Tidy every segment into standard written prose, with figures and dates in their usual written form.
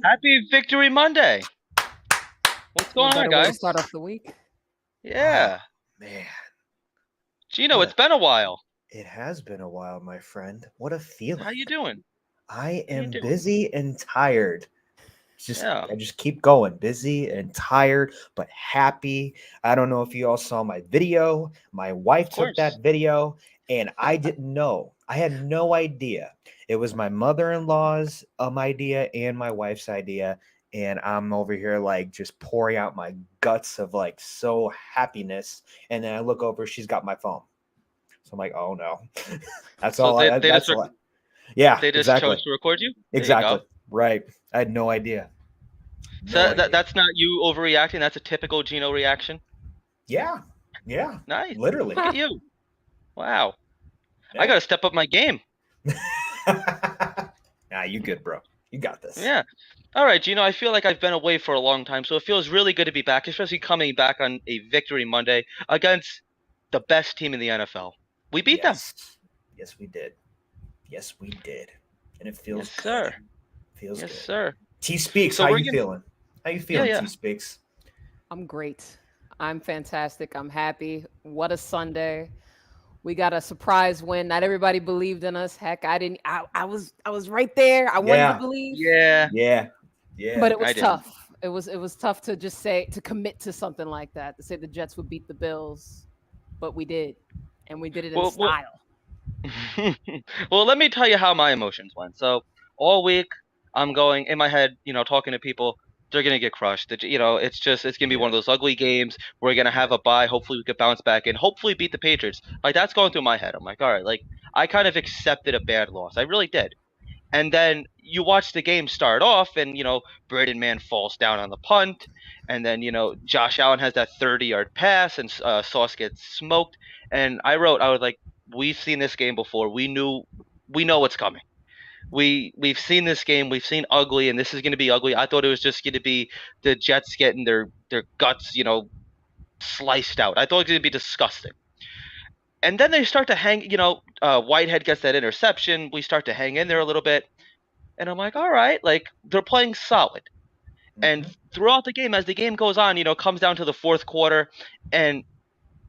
Happy Victory Monday. What's What going on, better way to guys? start off the week? Yeah. Man, Gino, what it's a been a while. it has been a while, my friend. What a How feeling. you doing? I How you am doing? busy and tired. Yeah. I just keep going, busy and tired, but happy. I don't know if you all saw my video. My Of wife took course. that video, and I didn't know. I had no idea. It was my mother-in-law's idea and my wife's idea, and I'm over here like just pouring out my guts of like so happiness. And then I look over, she's got my phone. So I'm like, oh no. That's So all they I they just that's all I, yeah, they just exactly. chose to record you. There you Exactly. go. Right. I had no idea. No So that idea. that's not you overreacting. That's a typical Gino reaction. Yeah. Yeah. Nice. Literally. Look at you. Wow. I Yeah. gotta step up my game. Nah, you good, bro. You got this. Yeah. All right, Gino. I feel like I've been away for a long time, so it feels really good to be back, especially coming back on a Victory Monday against the best team in the NFL. We beat them. Yes. Yes, we did. Yes, we did. And it Yes, feels sir. good. Feels Yes, good. sir. T Speaks, So how we're you gonna. feeling? How you Yeah, feeling, yeah. T Speaks? I'm great. I'm fantastic. I'm happy. What a Sunday. We got a surprise win. Not everybody believed in us. Heck, I didn't. I was right there. I wanted to Yeah. believe, Yeah. Yeah. Yeah. but it I was didn't. tough. It was tough to just say to commit to something like that. To say the Jets would beat the Bills, but we did, and we did it in Well, well, style. well, let me tell you how my emotions went. So all week, I'm going in my head, talking to people. They're gonna get crushed. It's gonna be one Yeah. of those ugly games. We're gonna have Yeah. a bye. Hopefully, we could bounce back and hopefully beat the Patriots. Like that's going through my head. I'm like, all right, like I kind of accepted a bad loss. I really did. And then you watch the game start off, and Braden Mann falls down on the punt, and then Josh Allen has that 30-yard pass, and Sauce gets smoked. And I was like, we've seen this game before. We know what's coming. We've seen this game. We've seen ugly, and this is going to be ugly. I thought it was just going to be the Jets getting their guts, sliced out. I thought it was going to be disgusting. And then they start to hang. Whitehead gets that interception. We start to hang in there a little bit. And I'm like, all right, like they're playing solid. And Mhm. throughout the game, as the game goes on, comes down to the fourth quarter, and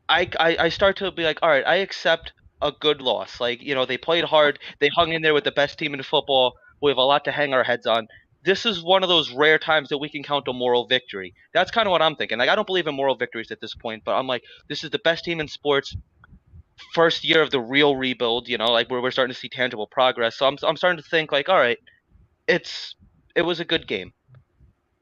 I start to be like, all right, I accept a good loss. Like, they played hard, they hung in there with the best team in football. We have a lot to hang our heads on. This is one of those rare times that we can count a moral victory. That's kind of what I'm thinking. Like, I don't believe in moral victories at this point, but I'm like, this is the best team in sports. First year of the real rebuild, like where we're starting to see tangible progress. So I'm starting to think like, all right, it's it was a good game.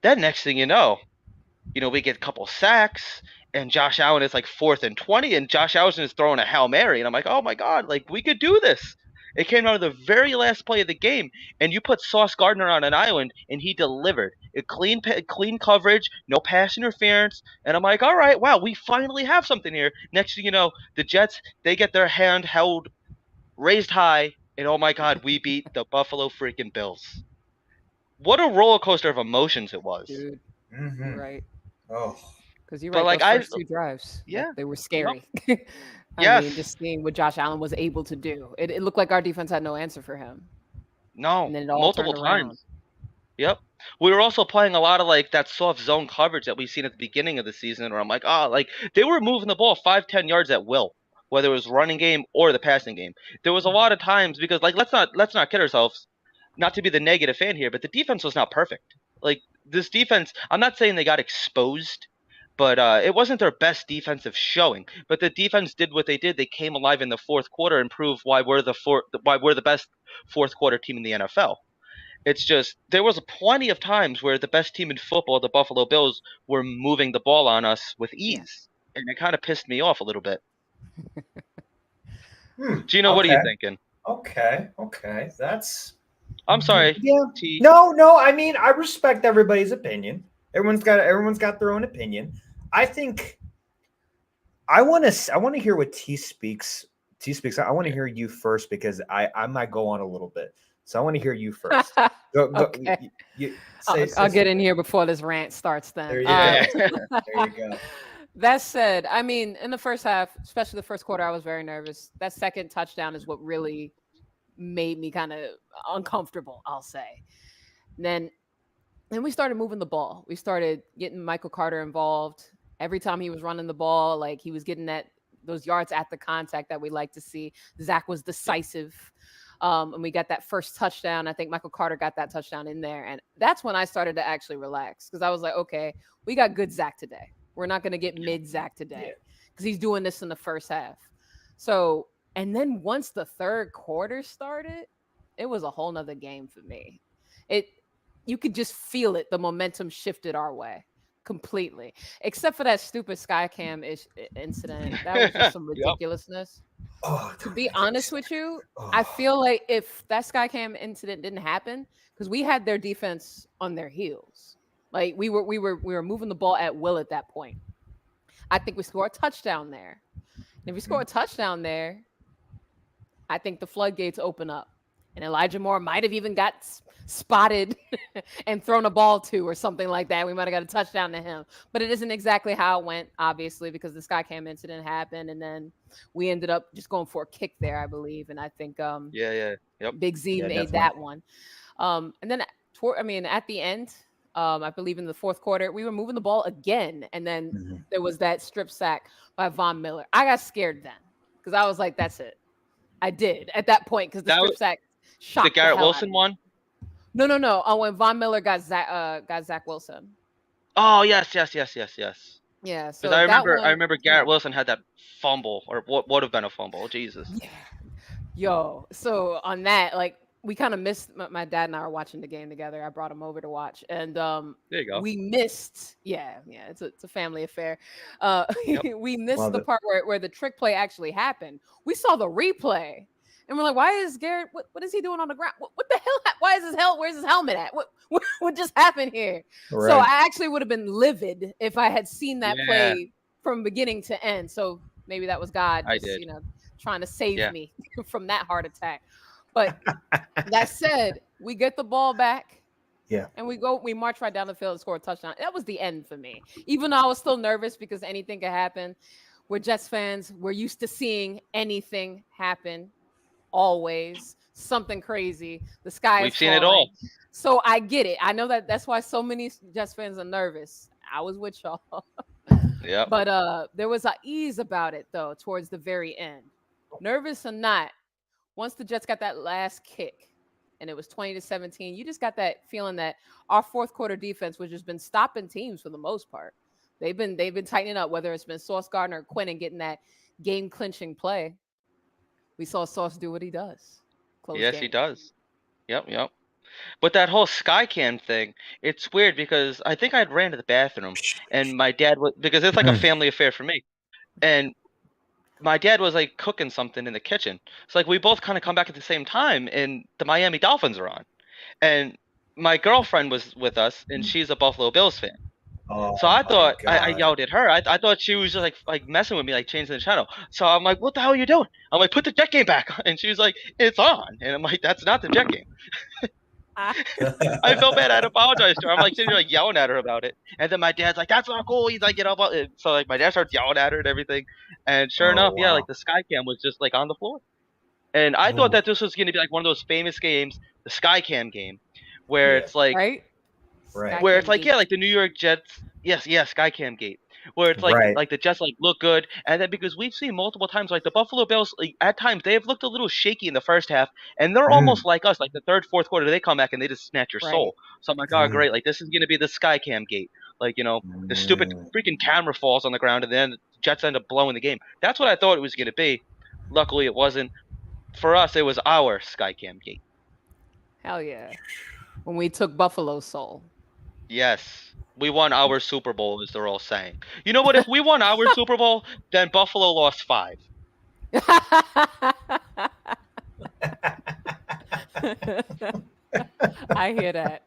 Then next thing we get a couple sacks, and Josh Allen is like 4th and 20, and Josh Allen is throwing a Hail Mary, and I'm like, oh my god, like we could do this. It came out of the very last play of the game, and you put Sauce Gardner on an island, and he delivered. Clean coverage, no pass interference, and I'm like, all right, wow, we finally have something here. Next thing you know, the Jets they get their hand held raised high, and oh my god, we beat the Buffalo freaking Bills. What a roller coaster of emotions it was. Dude, you're Mhm. right. Oh. Because you're But right. like Those first two drives, that yeah, they were no, scary. I mean, yes, just seeing what Josh Allen was able to do, it looked like our defense had no answer for him, no, and then it all multiple turned around. times. Yep. We were also playing a lot of like that soft zone coverage that we've seen at the beginning of the season where I'm like, like they were moving the ball 5-10 yards at will, whether it was running game or the passing game. There was a lot of times because like let's not kid ourselves, not to be the negative fan here, but the defense was not perfect. Like this defense, I'm not saying they got exposed, but it wasn't their best defensive showing. But the defense did what they did. They came alive in the fourth quarter and proved why we're the best fourth quarter team in the NFL. It's just there was plenty of times where the best team in football, the Buffalo Bills, were moving the ball on us with Yeah. ease, and it kind of pissed me off a little bit. Hmm. Gino, what are you Okay. thinking? Okay. Okay. That's I'm sorry, yeah. T. No, no, I mean, I respect everybody's opinion. Everyone's got their own opinion. I think I want to hear what T speaks. T speaks. I want to Yeah. hear you first because I might go on a little bit. So I want to hear you first. Go. Okay. Say I'll get in something. here before this rant starts then. There you Yeah. go. There you go. That said, I mean, in the first half, especially the first quarter, I was very nervous. That second touchdown is what really made me kind of uncomfortable, I'll say. And then then we started moving the ball. We started getting Michael Carter involved. Every time he was running the ball, like he was getting those yards at the contact that we like to see. Zach was Yep. decisive. And we got that first touchdown. I think Michael Carter got that touchdown in there. And that's when I started to actually relax because I was like, okay, we got good Zach today. We're not going to get mid Zach today because he's doing this in the first half. So, and then once the third quarter started, it was a whole nother game for me. You could just feel it. The momentum shifted our way completely, except for that stupid Skycam incident. That was just some Yep. ridiculousness. Oh, To don't be even honest say with you, it. I Oh. feel like if that Skycam incident didn't happen, because we had their defense on their heels, like we were moving the ball at will at that point. I think we scored a touchdown there. And if we score a touchdown there, I think the floodgates open up. And Elijah Moore might have even got spotted and thrown a ball to or something like that. We might have got a touchdown to him. But it isn't exactly how it went, obviously, because the Skycam incident happened. And then we ended up just going for a kick there, I believe. And I think Yeah. Yep. Big Z Yeah, made definitely. that one. And then, at the end, I believe in the fourth quarter, we were moving the ball again. And then there was that strip sack by Von Miller. I got scared then because I was like, that's it. I did at that point because the That strip was sack the shocked the Garrett hell out of Wilson me. one. No. Oh, when Von Miller got Zach Wilson. Oh yes. Yeah. Because So I that one, remember Garrett Wilson had that fumble, or what would have been a fumble. Jesus. yeah. Yo. So on that, like we kind of missed. My dad and I were watching the game together. I brought him over to watch, and There you go. we missed. Yeah. It's a family affair. Yep. We missed Love the it. part where the trick play actually happened. We saw the replay. And we're like, why is Garrett? What is he doing on the ground? What the hell? Why is Where's his helmet at? What just happened here? Right. So I actually would have been livid if I had seen that Yeah. play from beginning to end. So maybe that was God I just did. trying to save Yeah. me from that heart attack. But that said, we get the ball back. Yeah. And we march right down the field and score a touchdown. That was the end for me. Even though I was still nervous because anything could happen. We're Jets fans. We're used to seeing anything happen. Always something crazy. The sky We've is seen it falling. all. So I get it. I know that's why so many Jets fans are nervous. I was with y'all. Yep. But there was an ease about it though towards the very end. Nervous or not, once the Jets got that last kick and it was 20-17, you just got that feeling that our fourth quarter defense was just been stopping teams for the most part. They've been tightening up, whether it's been Sauce Gardner or Quinn and getting that game clinching play. We saw Sauce do what he does. Yes, he does. Yep. But that whole Skycam thing, it's weird because I think I had ran to the bathroom and my dad was, because it's like a family affair for me. And my dad was like cooking something in the kitchen. So like we both kind of come back at the same time and the Miami Dolphins are on. And my girlfriend was with us and she's a Buffalo Bills fan. Oh, So I thought I God. yelled at her. I thought she was just like messing with me, like changing the channel. So I'm like, "What the hell are you doing?" I'm like, "Put the Jet game back." And she was like, "It's on." And I'm like, "That's not the Jet game." I felt bad. I had to apologize to her. I'm like sitting there like yelling at her about it. And then my dad's like, "That's not cool." He's like, So like my dad starts yelling at her and everything. And sure Oh, enough, yeah, wow. like the Skycam was just like on the floor. And I thought that this was going to be like one of those famous games, the Skycam game, where Yeah. it's like Right? Right. where it's like, Skycam yeah, like the New York Jets. Yes, Skycam Gate. Where it's like Right. like the Jets like look good, and then because we've seen multiple times like the Buffalo Bills, like, at times they have looked a little shaky in the first half, and they're almost like us. Like the third, fourth quarter, they come back and they just snatch your Right. soul. So I'm like, oh great, like this is gonna be the Skycam Gate. Like the stupid freaking camera falls on the ground, and then the Jets end up blowing the game. That's what I thought it was gonna be. Luckily, it wasn't. For us, it was our Skycam Gate. Hell yeah. When we took Buffalo's soul. Yes. We won our Super Bowl, as they're all saying. You know what? If we won our Super Bowl, then Buffalo lost 5. I hear that.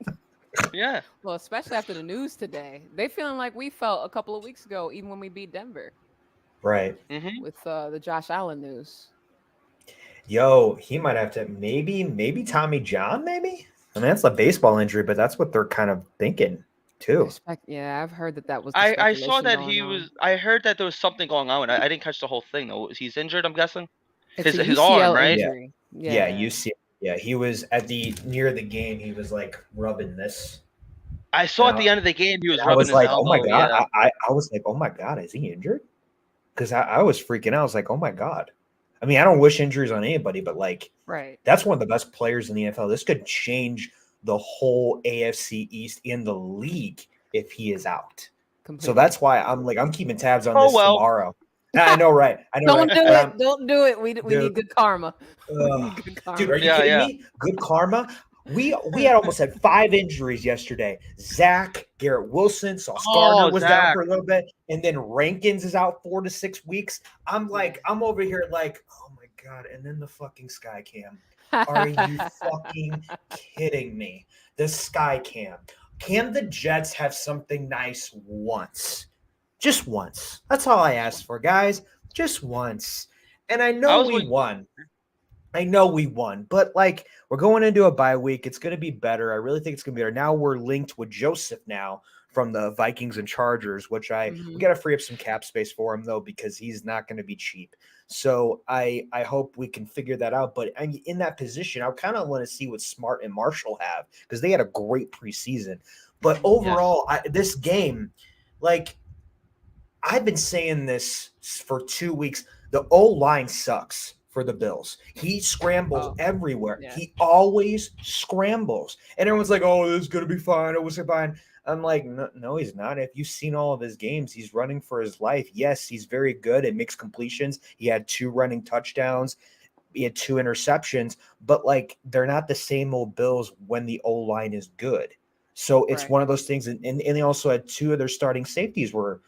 Yeah. Well, especially after the news today. They feeling like we felt a couple of weeks ago, even when we beat Denver. Right. With the Josh Allen news. Yo, he might have to maybe Tommy John, maybe? I mean, that's a baseball injury, but that's what they're kind of thinking too. Yeah, I've heard that was the I saw speculation that going he on. was. I heard that there was something going on. I didn't catch the whole thing though. He's injured, I'm guessing. It's a His UCL arm, right? injury. Yeah, UCL. Yeah, he was at near the game. He was like rubbing this. I saw at the end of the game he was I rubbing was his like, oh my elbow. god, Yeah. I was like, oh my god, is he injured? Because I was freaking out. I was like, oh my god. I mean, I don't wish injuries on anybody, but like, Right. that's one of the best players in the NFL. This could change the whole AFC East in the league if he is out. Completely. So that's why I'm keeping tabs on Oh, this well. tomorrow. I know, right? I know, Don't right? do And it. Don't do it. We dude, need good karma. We ugh. need good karma. Dude, are you Yeah, kidding yeah. me? Good karma. We had almost had 5 injuries yesterday. Zach, Garrett Wilson, Sauce Gardner was down Zach. for a little bit, and then Rankins is out 4 to 6 weeks. I'm like, I'm over here like, oh my god! And then the fucking sky cam. Are you fucking kidding me? The sky cam. Can the Jets have something nice once? Just once. That's all I asked for, guys. Just once. And I know we won. I know we won, but like we're going into a bye week. It's going to be better. I really think it's going to be better. Now we're linked with Joseph now from the Vikings and Chargers, which we got to free up some cap space for him though, because he's not going to be cheap. So I hope we can figure that out. But I mean, in that position, I kind of want to see what Smart and Marshall have because they had a great preseason. But overall, this game, like I've been saying this for 2 weeks, the O-line sucks for the Bills. He scrambles everywhere. Yeah. He always scrambles. And everyone's like, oh, this is going to be fine. It was fine. I'm like, no, he's not. If you've seen all of his games, he's running for his life. Yes, he's very good at mixed completions. He had 2 running touchdowns. He had 2 interceptions. But, like, they're not the same old Bills when the O-line is good. So it's one of those things. And they also had 2 of their starting safeties were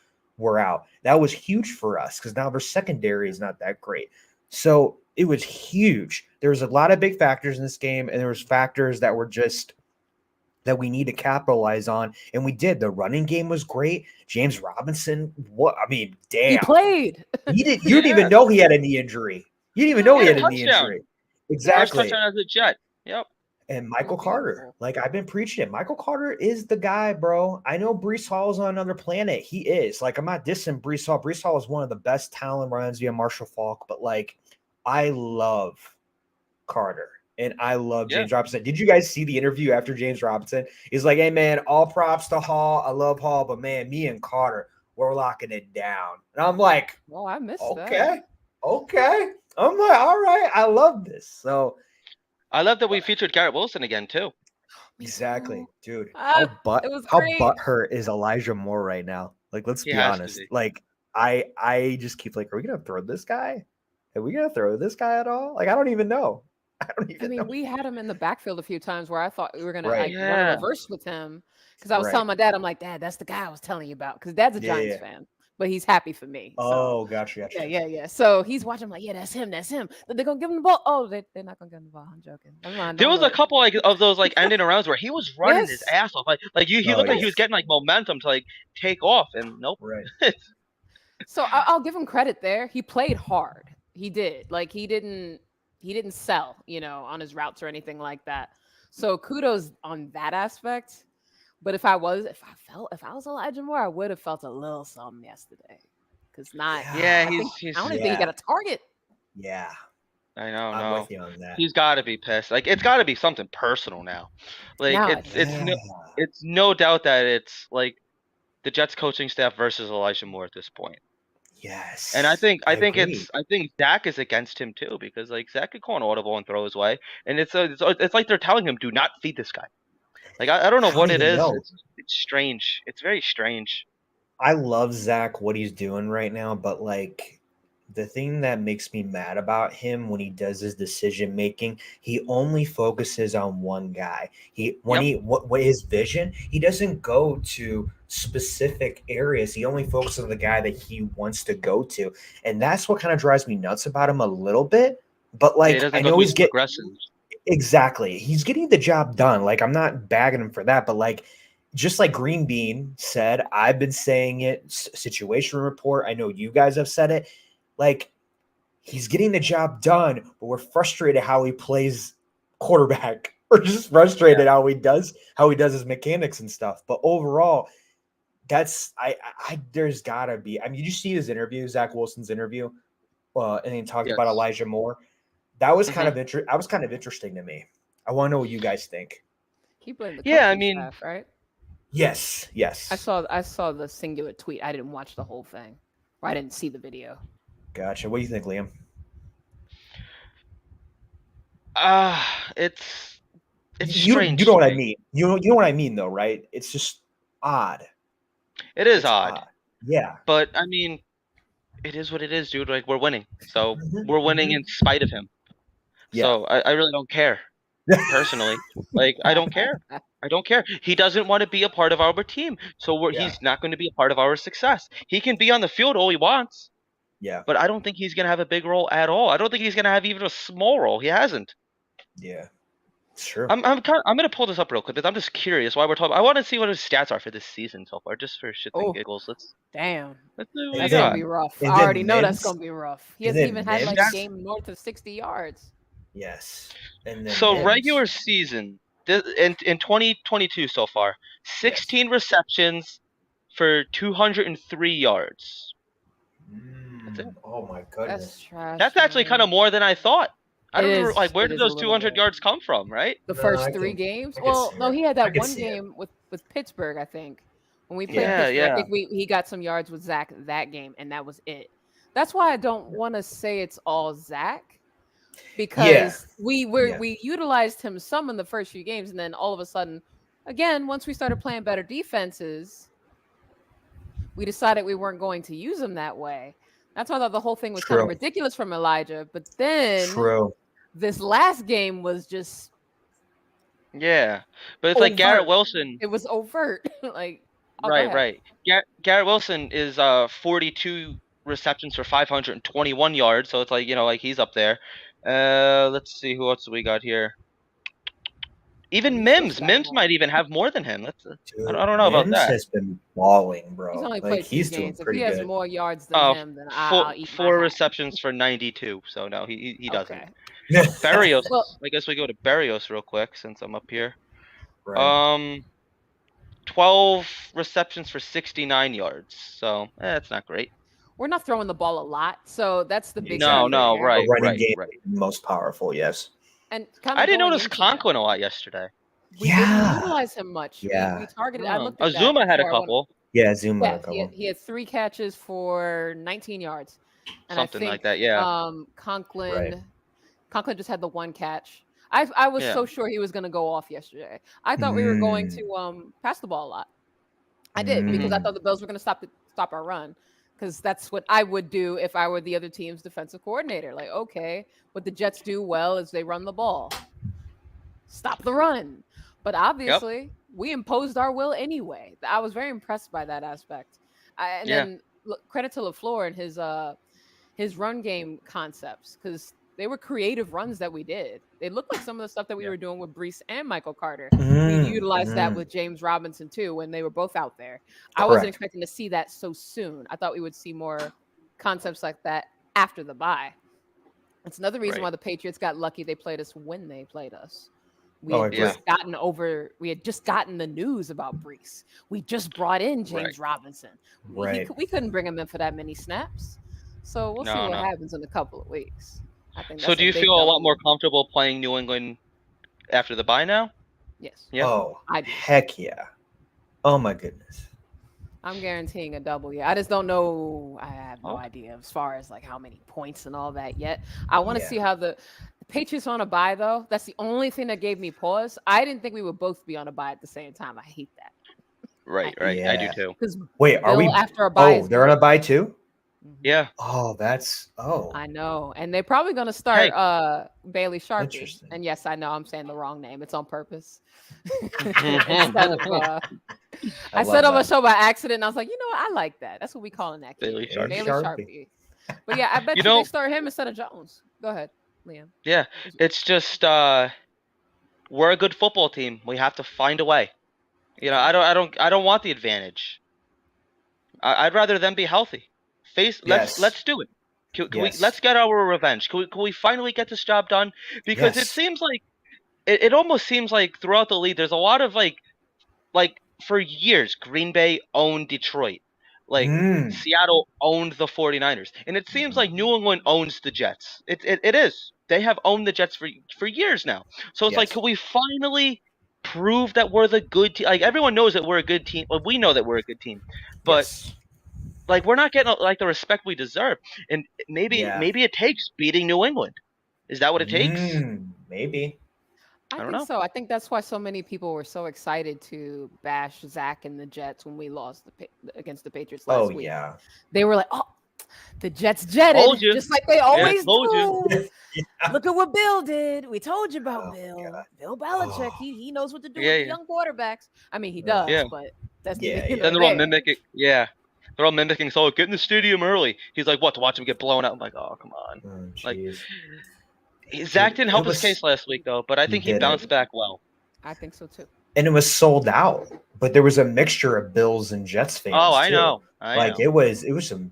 out. That was huge for us because now their secondary is not that great. So it was huge. There was a lot of big factors in this game, and there was factors that were just that we need to capitalize on, and we did. The running game was great. James Robinson, damn. He played. You didn't even know he had a knee injury. You didn't even know he had a knee injury. Exactly. First touchdown as a Jet. Yep. And Michael Carter, like I've been preaching it. Michael Carter is the guy, bro. I know Breece Hall is on another planet. He is. Like, I'm not dissing Breece Hall. Breece Hall is one of the best talent runs via Marshall Faulk, but like, I love Carter and I love James Robinson. Did you guys see the interview after James Robinson? He's like, hey man, all props to Hall. I love Hall, but man, me and Carter, we're locking it down. And I'm like, well, I missed that. Okay. I'm like, all right, I love this. So I love that we featured Garrett Wilson again too. Exactly, dude. How butthurt is Elijah Moore right now? Like, let's be honest. Like, I just keep like, are we gonna throw this guy? Are we gonna throw this guy at all? Like, I don't even know. I mean, we had him in the backfield a few times where I thought we were gonna reverse with him because I was telling my dad, I'm like, Dad, that's the guy I was telling you about because Dad's a Giants fan. But he's happy for me. Oh, gotcha. Yeah. So he's watching. I'm like, yeah, that's him. They're gonna give him the ball. Oh, they're not gonna give him the ball. I'm joking. Never mind. There was a couple of those ending arounds where he was running his ass off. Like he looked like he was getting like momentum to like take off, and nope. Right. So I'll give him credit there. He played hard. He did. Like he didn't sell, on his routes or anything like that. So kudos on that aspect. But if I was Elijah Moore, I would have felt a little something yesterday. Because I don't think he got a target. Yeah. I know. I'm with you on that. He's got to be pissed. Like, it's got to be something personal now. Like, it's no doubt that it's like the Jets coaching staff versus Elijah Moore at this point. Yes. And I think Dak is against him too, because like Zach could call an audible and throw his way, and it's like they're telling him, do not feed this guy. Like, I don't know what it is. It's strange. It's very strange. I love Zach, what he's doing right now, but like the thing that makes me mad about him when he does his decision making, he only focuses on one guy. What his vision, he doesn't go to specific areas. He only focuses on the guy that he wants to go to, and that's what kind of drives me nuts about him a little bit. But like, I know he's getting aggressive. Exactly. He's getting the job done. Like, I'm not bagging him for that, but like, just like Green Bean said, I've been saying it, situation report. I know you guys have said it. Like, he's getting the job done, but we're frustrated how he plays quarterback. We're just frustrated how he does his mechanics and stuff. But overall, there's gotta be. I mean, did you see his interview, Zach Wilson's interview? And he talked about Elijah Moore. That was kind of interesting to me. I want to know what you guys think. He blamed the coaching staff, right? Yes, yes. I saw the singular tweet. I didn't watch the whole thing, or I didn't see the video. Gotcha. What do you think, Liam? It's You strange know to what I me. mean. You know what I mean, though, right? It's just odd. It is It's odd, odd. Yeah. but I mean, it is what it is, dude. Like we're winning, so Mhm, we're winning mhm. in spite of him. Yeah. So I really don't care personally. Like I don't care. I don't care. He doesn't want to be a part of our team, so Yeah. he's not going to be a part of our success. He can be on the field all he wants, Yeah. but I don't think he's going to have a big role at all. I don't think he's going to have even a small role. He hasn't. Yeah. It's true. I'm gonna pull this up real quick because I'm just curious why we're talking. I want to see what his stats are for this season so far, just for shits and Oh, giggles. damn. Let's see what we And That's gonna got. be rough. and I then already know that's Mims. gonna be rough. He And hasn't then even had like Mims. a game north of 60 yards. Yes. And then So Mims. regular season in 2022 so far, 16 receptions for 203 yards. That's it. Oh my That's goodness. trash. That's actually kind of more than I thought. I It don't remember, is. like, where It did is a those little 200 bit. yards come from, right? The No, first I 3 can- games. I can Well, see no, it. he had I that can one see it. game with Pittsburgh, I think. When we played Yeah. Pittsburgh, I Yeah. think he got some yards with Zach that game, and that was it. That's why I don't want to say it's all Zach because Yeah. we utilized him some in the first few games, and then all of a sudden, again, once we started playing better defenses, we decided we weren't going to use him that way. That's why I thought the whole thing was kind of True. ridiculous from Elijah. But then True. this last game was just Yeah. But it's like Garrett overt. Wilson. It was overt. Like, oh, go Right, ahead. right. Garrett Wilson is 42 receptions for 521 yards, so it's like, like he's up there. Let's see who else we got here. Even He's still Mims stacking might up. even have more than him. Dude, I don't know about Mims that. has been balling, He's bro. only Like played 2 he's doing games. If pretty he has good. more yards than him, then I'll eat my Four hat. receptions for 92. So no, he doesn't. Okay. Barrios. Well, I guess we go to Barrios real quick since I'm up here. Right. 12 receptions for 69 yards. So that's not great. we're not throwing the ball a lot, so that's the big No, thing no, there. right, A running right, game right. most powerful, yes. And kind I of didn't going notice into that, Conklin a lot yesterday. we didn't Yeah. utilize him much. Yeah. We targeted. I Oh, looked at that. Azuma had a before I went- couple, Yeah, Zuma Yeah, a couple. he had 3 catches for 19 yards, and something I think like that. Yeah, Conklin just had the 1 catch. I was Yeah. so sure he was going to go off yesterday. I thought we were going Mm. to pass the ball a lot. I did because I Mm. thought the Bills were going to stop our run because that's what I would do if I were the other team's defensive coordinator. Like, okay, what the Jets do well is they run the ball, stop the run. But obviously, we imposed our will anyway. I was very impressed by that aspect. And Yeah. then credit to LaFleur and his run game concepts because they were creative runs that we did. They looked like some of the stuff that we were doing with Brees and Michael Carter. We utilized that with James Robinson too when they were both out there. I wasn't Correct. expecting to see that so soon. I thought we would see more concepts like that after the bye. It's another reason Right. why the Patriots got lucky they played us when they played us. We Oh, I had agree. just gotten the news about Brees. We just brought in James Robinson. Right. We couldn't bring him in for that many snaps. So we'll see No, what no. happens in a couple of weeks. I think So that's do you big feel a lot W. more comfortable playing New England after the bye now? Yes, Yeah. Oh, I do. heck yeah. Oh my goodness. I'm guaranteeing a W. I just don't know. I have no Oh. idea as far as like how many points and all that yet. I want to Yeah. see how the Patriots on a bye though. That's the only thing that gave me pause. I didn't think we would both be on a bye at the same time. I hate that Right, right. I do Yeah. too. because Wait, are we after a bye? Oh, they're on a bye too? Yeah. Oh, that's I know, and they're probably going to start Bailey Sharpie. Interesting. And yes, I know I'm saying the wrong name. It's on purpose. Mhm. Instead of, I love said on my that. show by accident. And I was like, you know what? I like that. That's what we call in that kid. Bailey Sharpie. Bailey Sharpie. Sharpie. But yeah, I bet You you, know- they start him instead of Jones. Go ahead, Liam. Yeah. It's just we're a good football team. We have to find a way. I don't want the advantage. I'd rather them be healthy. Yes. Let's do it. Can Yes. let's get our revenge. Can we finally get this job done? Because it Yes. seems like it almost seems like throughout the league there's a lot of like for years Green Bay owned Detroit. Like Mm. Seattle owned the 49ers. And it seems like New England owns the Jets. It is. They have owned the Jets for years now. So it's like, Yes. can we finally prove that we're the good team. Like everyone knows that we're a good team. Well, we know that we're a good team, but Yes. like we're not getting like the respect we deserve. And maybe Yeah. it takes beating New England. Is that what it takes? Maybe. I I don't think know. so. I think that's why so many people were so excited to bash Zach and the Jets when we lost against the Patriots Oh last week. yeah. They were like, "Oh, the Jets Told jetted, you. just like they Yeah, always told you. do." Look at what Bill did. We told you about Oh my Bill. God. Bill Belichick. Oh. He knows what to do with Yeah, the yeah, young quarterbacks. I mean, he Ugh. does, yeah. but that's neither Yeah, here yeah. nor Then they're all there. mimicking. Yeah, they're all mimicking. So get in the stadium early. He's like, what, to watch him get blown out? I'm like, oh, come on. Oh Like jeez. Zach didn't help It his was case last week though, but I he think he didn't. bounced back well. I think so too. And it was sold out. But there was a mixture of Bills and Jets fans Oh, I too. know. I Like know. it was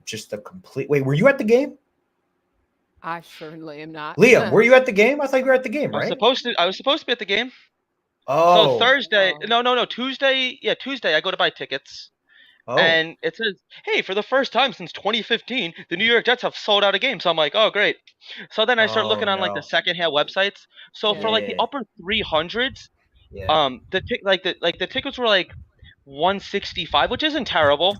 just a complete. Wait, were you at the game? I certainly am not. Liam, were you at the game? I thought you were at the game, I was right? supposed to. I was supposed to be at the game. So Oh, Thursday. Oh. No. Tuesday. Yeah, Tuesday. I go to buy tickets, oh, and it says, "Hey, for the first time since 2015, the New York Jets have sold out a game." So I'm like, "Oh, great." So then I start oh looking on like the no. secondhand websites. So for Yeah. like the Yeah, upper 300s, yeah. the tickets were like 165, which isn't terrible.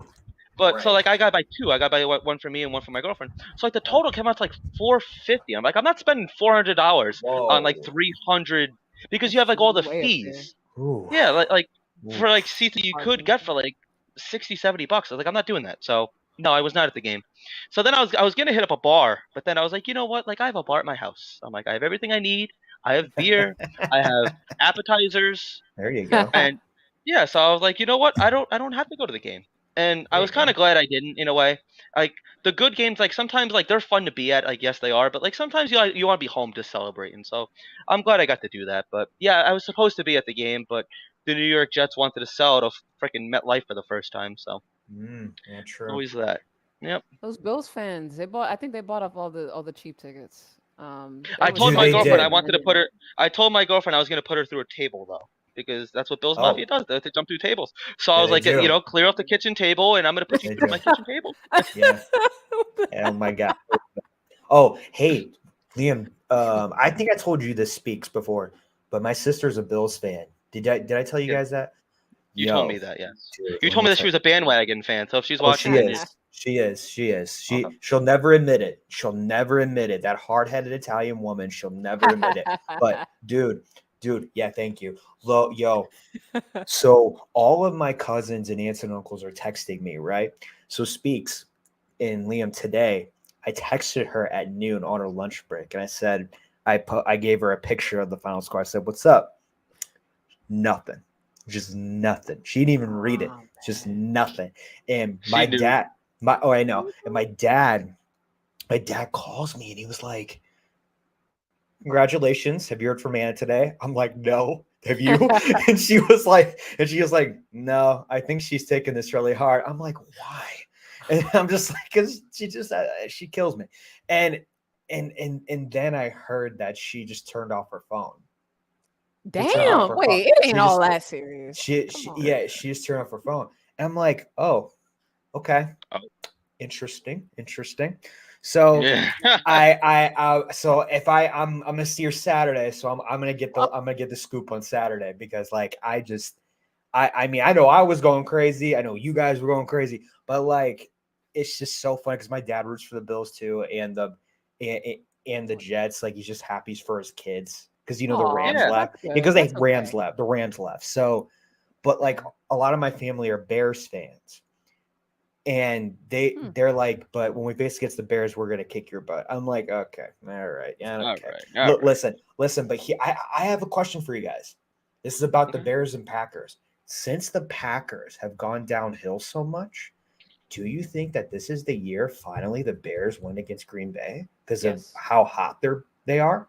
But so Right. like I got to buy two. I got to buy one for me and one for my girlfriend. So like the Yeah. total came out to like 450. I'm like, I'm not spending $400 on like Whoa. 300 because you have That's like all the way up there. fees. Ooh. Yeah, like for like Oof. seats that you Hard could get thinking. for like 60, $70. I was like, I'm not doing that. So no, I was not at the game. So then I was gonna hit up a bar, but then I was like, you know what? Like I have a bar at my house. I'm like, I have everything I need. I have beer. I have appetizers. There you go. And yeah, so I was like, you know what? I don't have to go to the game. And I There was you kind go. of glad I didn't in a way. Like the good games, like sometimes like they're fun to be at. Like yes, they are. But like sometimes you want to be home to celebrate. And so I'm glad I got to do that. But yeah, I was supposed to be at the game, but the New York Jets wanted to sell to freaking MetLife for the first time. So Yeah, true. always that. Yep. Those Bills fans, they bought. I think they bought up all the cheap tickets. They I were told Dude, my they selling girlfriend I out, did. and I wanted to put didn't. her. I told my girlfriend I was going to put her through a table though, because that's what Bill's Oh, Mafia does. They jump through tables. So I yeah, was they like, do. clear off the kitchen table, and I'm going to put you They through do. my kitchen table. Yeah. Oh my God. Oh, hey, Liam. I think I told you this speaks before, but my sister's a Bills fan. Did I tell you Yeah, guys that? you told me Yo, that. Yes, dude, you let told me me that tell she was a bandwagon fan. So if she's Oh, watching, she then it's is. She is. She is. okay. She'll never admit it. She'll never admit it. That hard-headed Italian woman, she'll never admit it. But dude, yeah, thank you. Yo, so all of my cousins and aunts and uncles are texting me, right? So Speaks and Liam today, I texted her at noon on her lunch break, and I said I gave her a picture of the final score. I said, "What's up?" Nothing. Just nothing. She didn't even read it. Oh, Just man. nothing. And She knew. I know. And my dad calls me and he was like, "Congratulations. Have you heard from Anna today?" I'm like, "No. Have you?" and she was like, "No, I think she's taking this really hard." I'm like, "Why?" And I'm just like, because she kills me. And then I heard that she just turned off her phone. She turned off Damn. her phone. Wait, it ain't She all just that serious. Come on. she just turned off her phone. And I'm like, "Oh, okay. Oh, Interesting. So yeah. so if I'm gonna see her Saturday, so I'm gonna get the scoop on Saturday because like I mean I know I was going crazy, I know you guys were going crazy, but like it's just so fun because my dad roots for the Bills too and the Jets. Like he's just happy for his kids because the Aw, Rams Yeah. left that's good. because That's okay. the Rams left. So, but like Yeah. a lot of my family are Bears fans. And they're like, but when we face against the Bears, we're gonna kick your butt. I'm like, okay, all right, yeah, All okay. right. All right. Listen, but I have a question for you guys. This is about the Okay. Bears and Packers. Since the Packers have gone downhill so much, do you think that this is the year finally the Bears win against Green Bay because of Yes. how hot they are?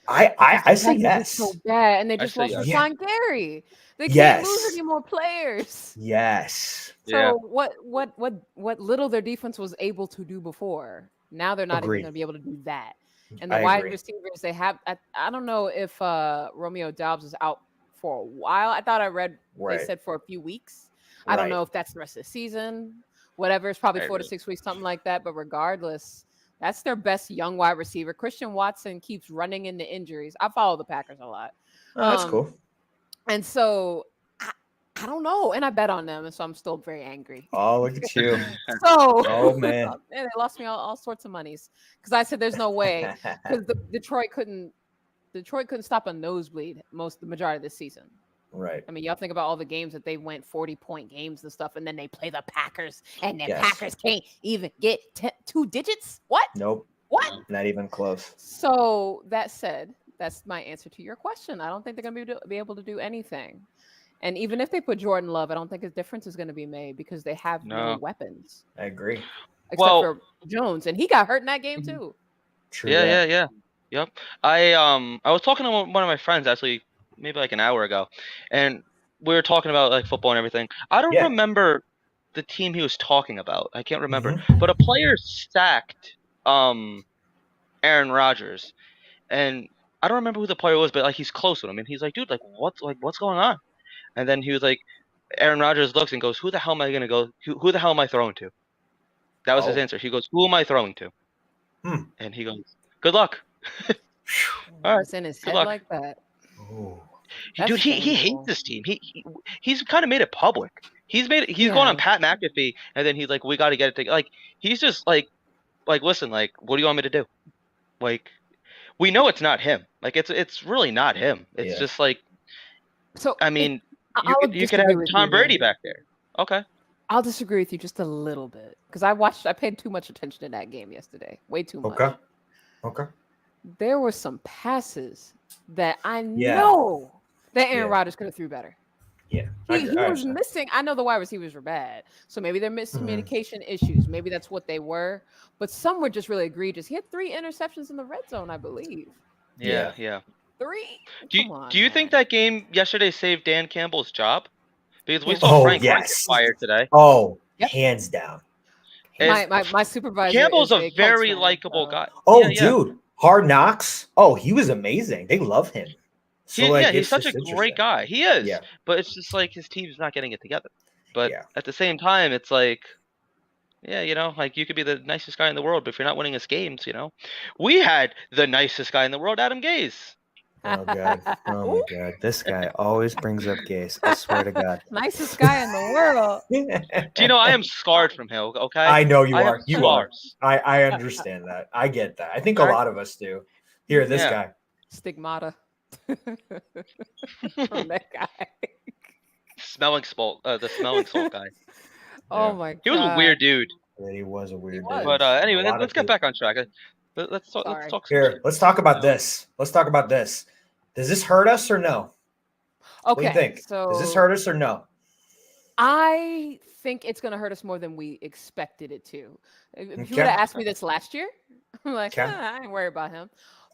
Because I the say Packers are so yes. bad, and they I just say lost yes. Yeah. Rashawn Gary. They can't lose Yes. any more players. Yes. Yeah. So what little their defense was able to do before, now they're not even Agreed. going to be able to do that. And the I wide agree. receivers they have, I don't know if Romeo Doubs is out for a while. I thought I read they Right. said for a few weeks. I don't Right. know if that's the rest of the season. Whatever, it's probably I 4 to agree. 6 weeks, something like that. But regardless, that's their best young wide receiver. Christian Watson keeps running into injuries. I follow the Packers a lot. Oh, that's cool. And so I don't know. And I bet on them. And so I'm still very angry. Oh, look at you. So, Oh, man. and they lost me all sorts of monies because I said there's no way because Detroit couldn't stop a nosebleed the majority of this season. Right. I mean, y'all think about all the games that they went 40-point games and stuff, and then they play the Packers, and the Packers can't even get 2 digits. What? Nope. What? Not even close. So that said, that's my answer to your question. I don't think they're going to be able to do anything. And even if they put Jordan Love, I don't think a difference is going to be made because they have no weapons. I agree. Except for Jones, and he got hurt in that game too. True. Yeah. Yep. I was talking to one of my friends actually maybe like an hour ago, and we were talking about like football and everything. I don't remember the team he was talking about. I can't remember. But a player sacked Aaron Rodgers, and I don't remember who the player was, but like he's close with him, and he's like, dude, what's going on? And then he was like, Aaron Rodgers looks and goes, who the hell am I gonna go? Who the hell am I throwing to? That was his answer. He goes, who am I throwing to? And he goes, good luck. All right. It's in his head like that. Ooh. Dude, he hates this team. He's kind of made it public. He's going on Pat McAfee, and then he's like, we got to get it together. Like he's just like listen, like what do you want me to do? Like we know it's not him. Like it's really not him. It's just like so. I mean, you could have Tom Brady back there. Okay. I'll disagree with you just a little bit because I paid too much attention to that game yesterday. Way too much. Okay. There were some passes that I know that Aaron Rodgers could have threw better. Yeah. He was missing. I know the wide receivers were bad. So maybe they're miscommunication issues. Maybe that's what they were. But some were just really egregious. He had 3 interceptions in the red zone, I believe. Yeah. 3? Do you think that game yesterday saved Dan Campbell's job? Because we saw Frank Reich get fired today. Oh, hands down. My supervisor. Campbell's a very likable guy. Oh, dude. Hard Knocks. Oh, he was amazing. They love him. So, he's such a great guy. He is. Yeah. But it's just like his team's not getting it together. But at the same time, it's like, like you could be the nicest guy in the world, but if you're not winning us games, we had the nicest guy in the world, Adam Gase. Oh God! Oh my God! This guy always brings up Gase. I swear to God. Nicest guy in the world. Do you know I am scarred from him? Okay. I know you are. You are. I understand that. I get that. I think a lot of us do. Here, this guy. Stigmata. From that guy. Smelling salt. The smelling salt guy. Oh my God. He was a weird dude. Yeah, he was a weird dude. But anyway, let's get back on track. Let's talk. Here, let's talk about this. Let's talk about this. Does this hurt us or no? Okay. What do you think? So does this hurt us or no? I think it's going to hurt us more than we expected it to. If you would have asked me this last year, I'm like, I ain't worried about him.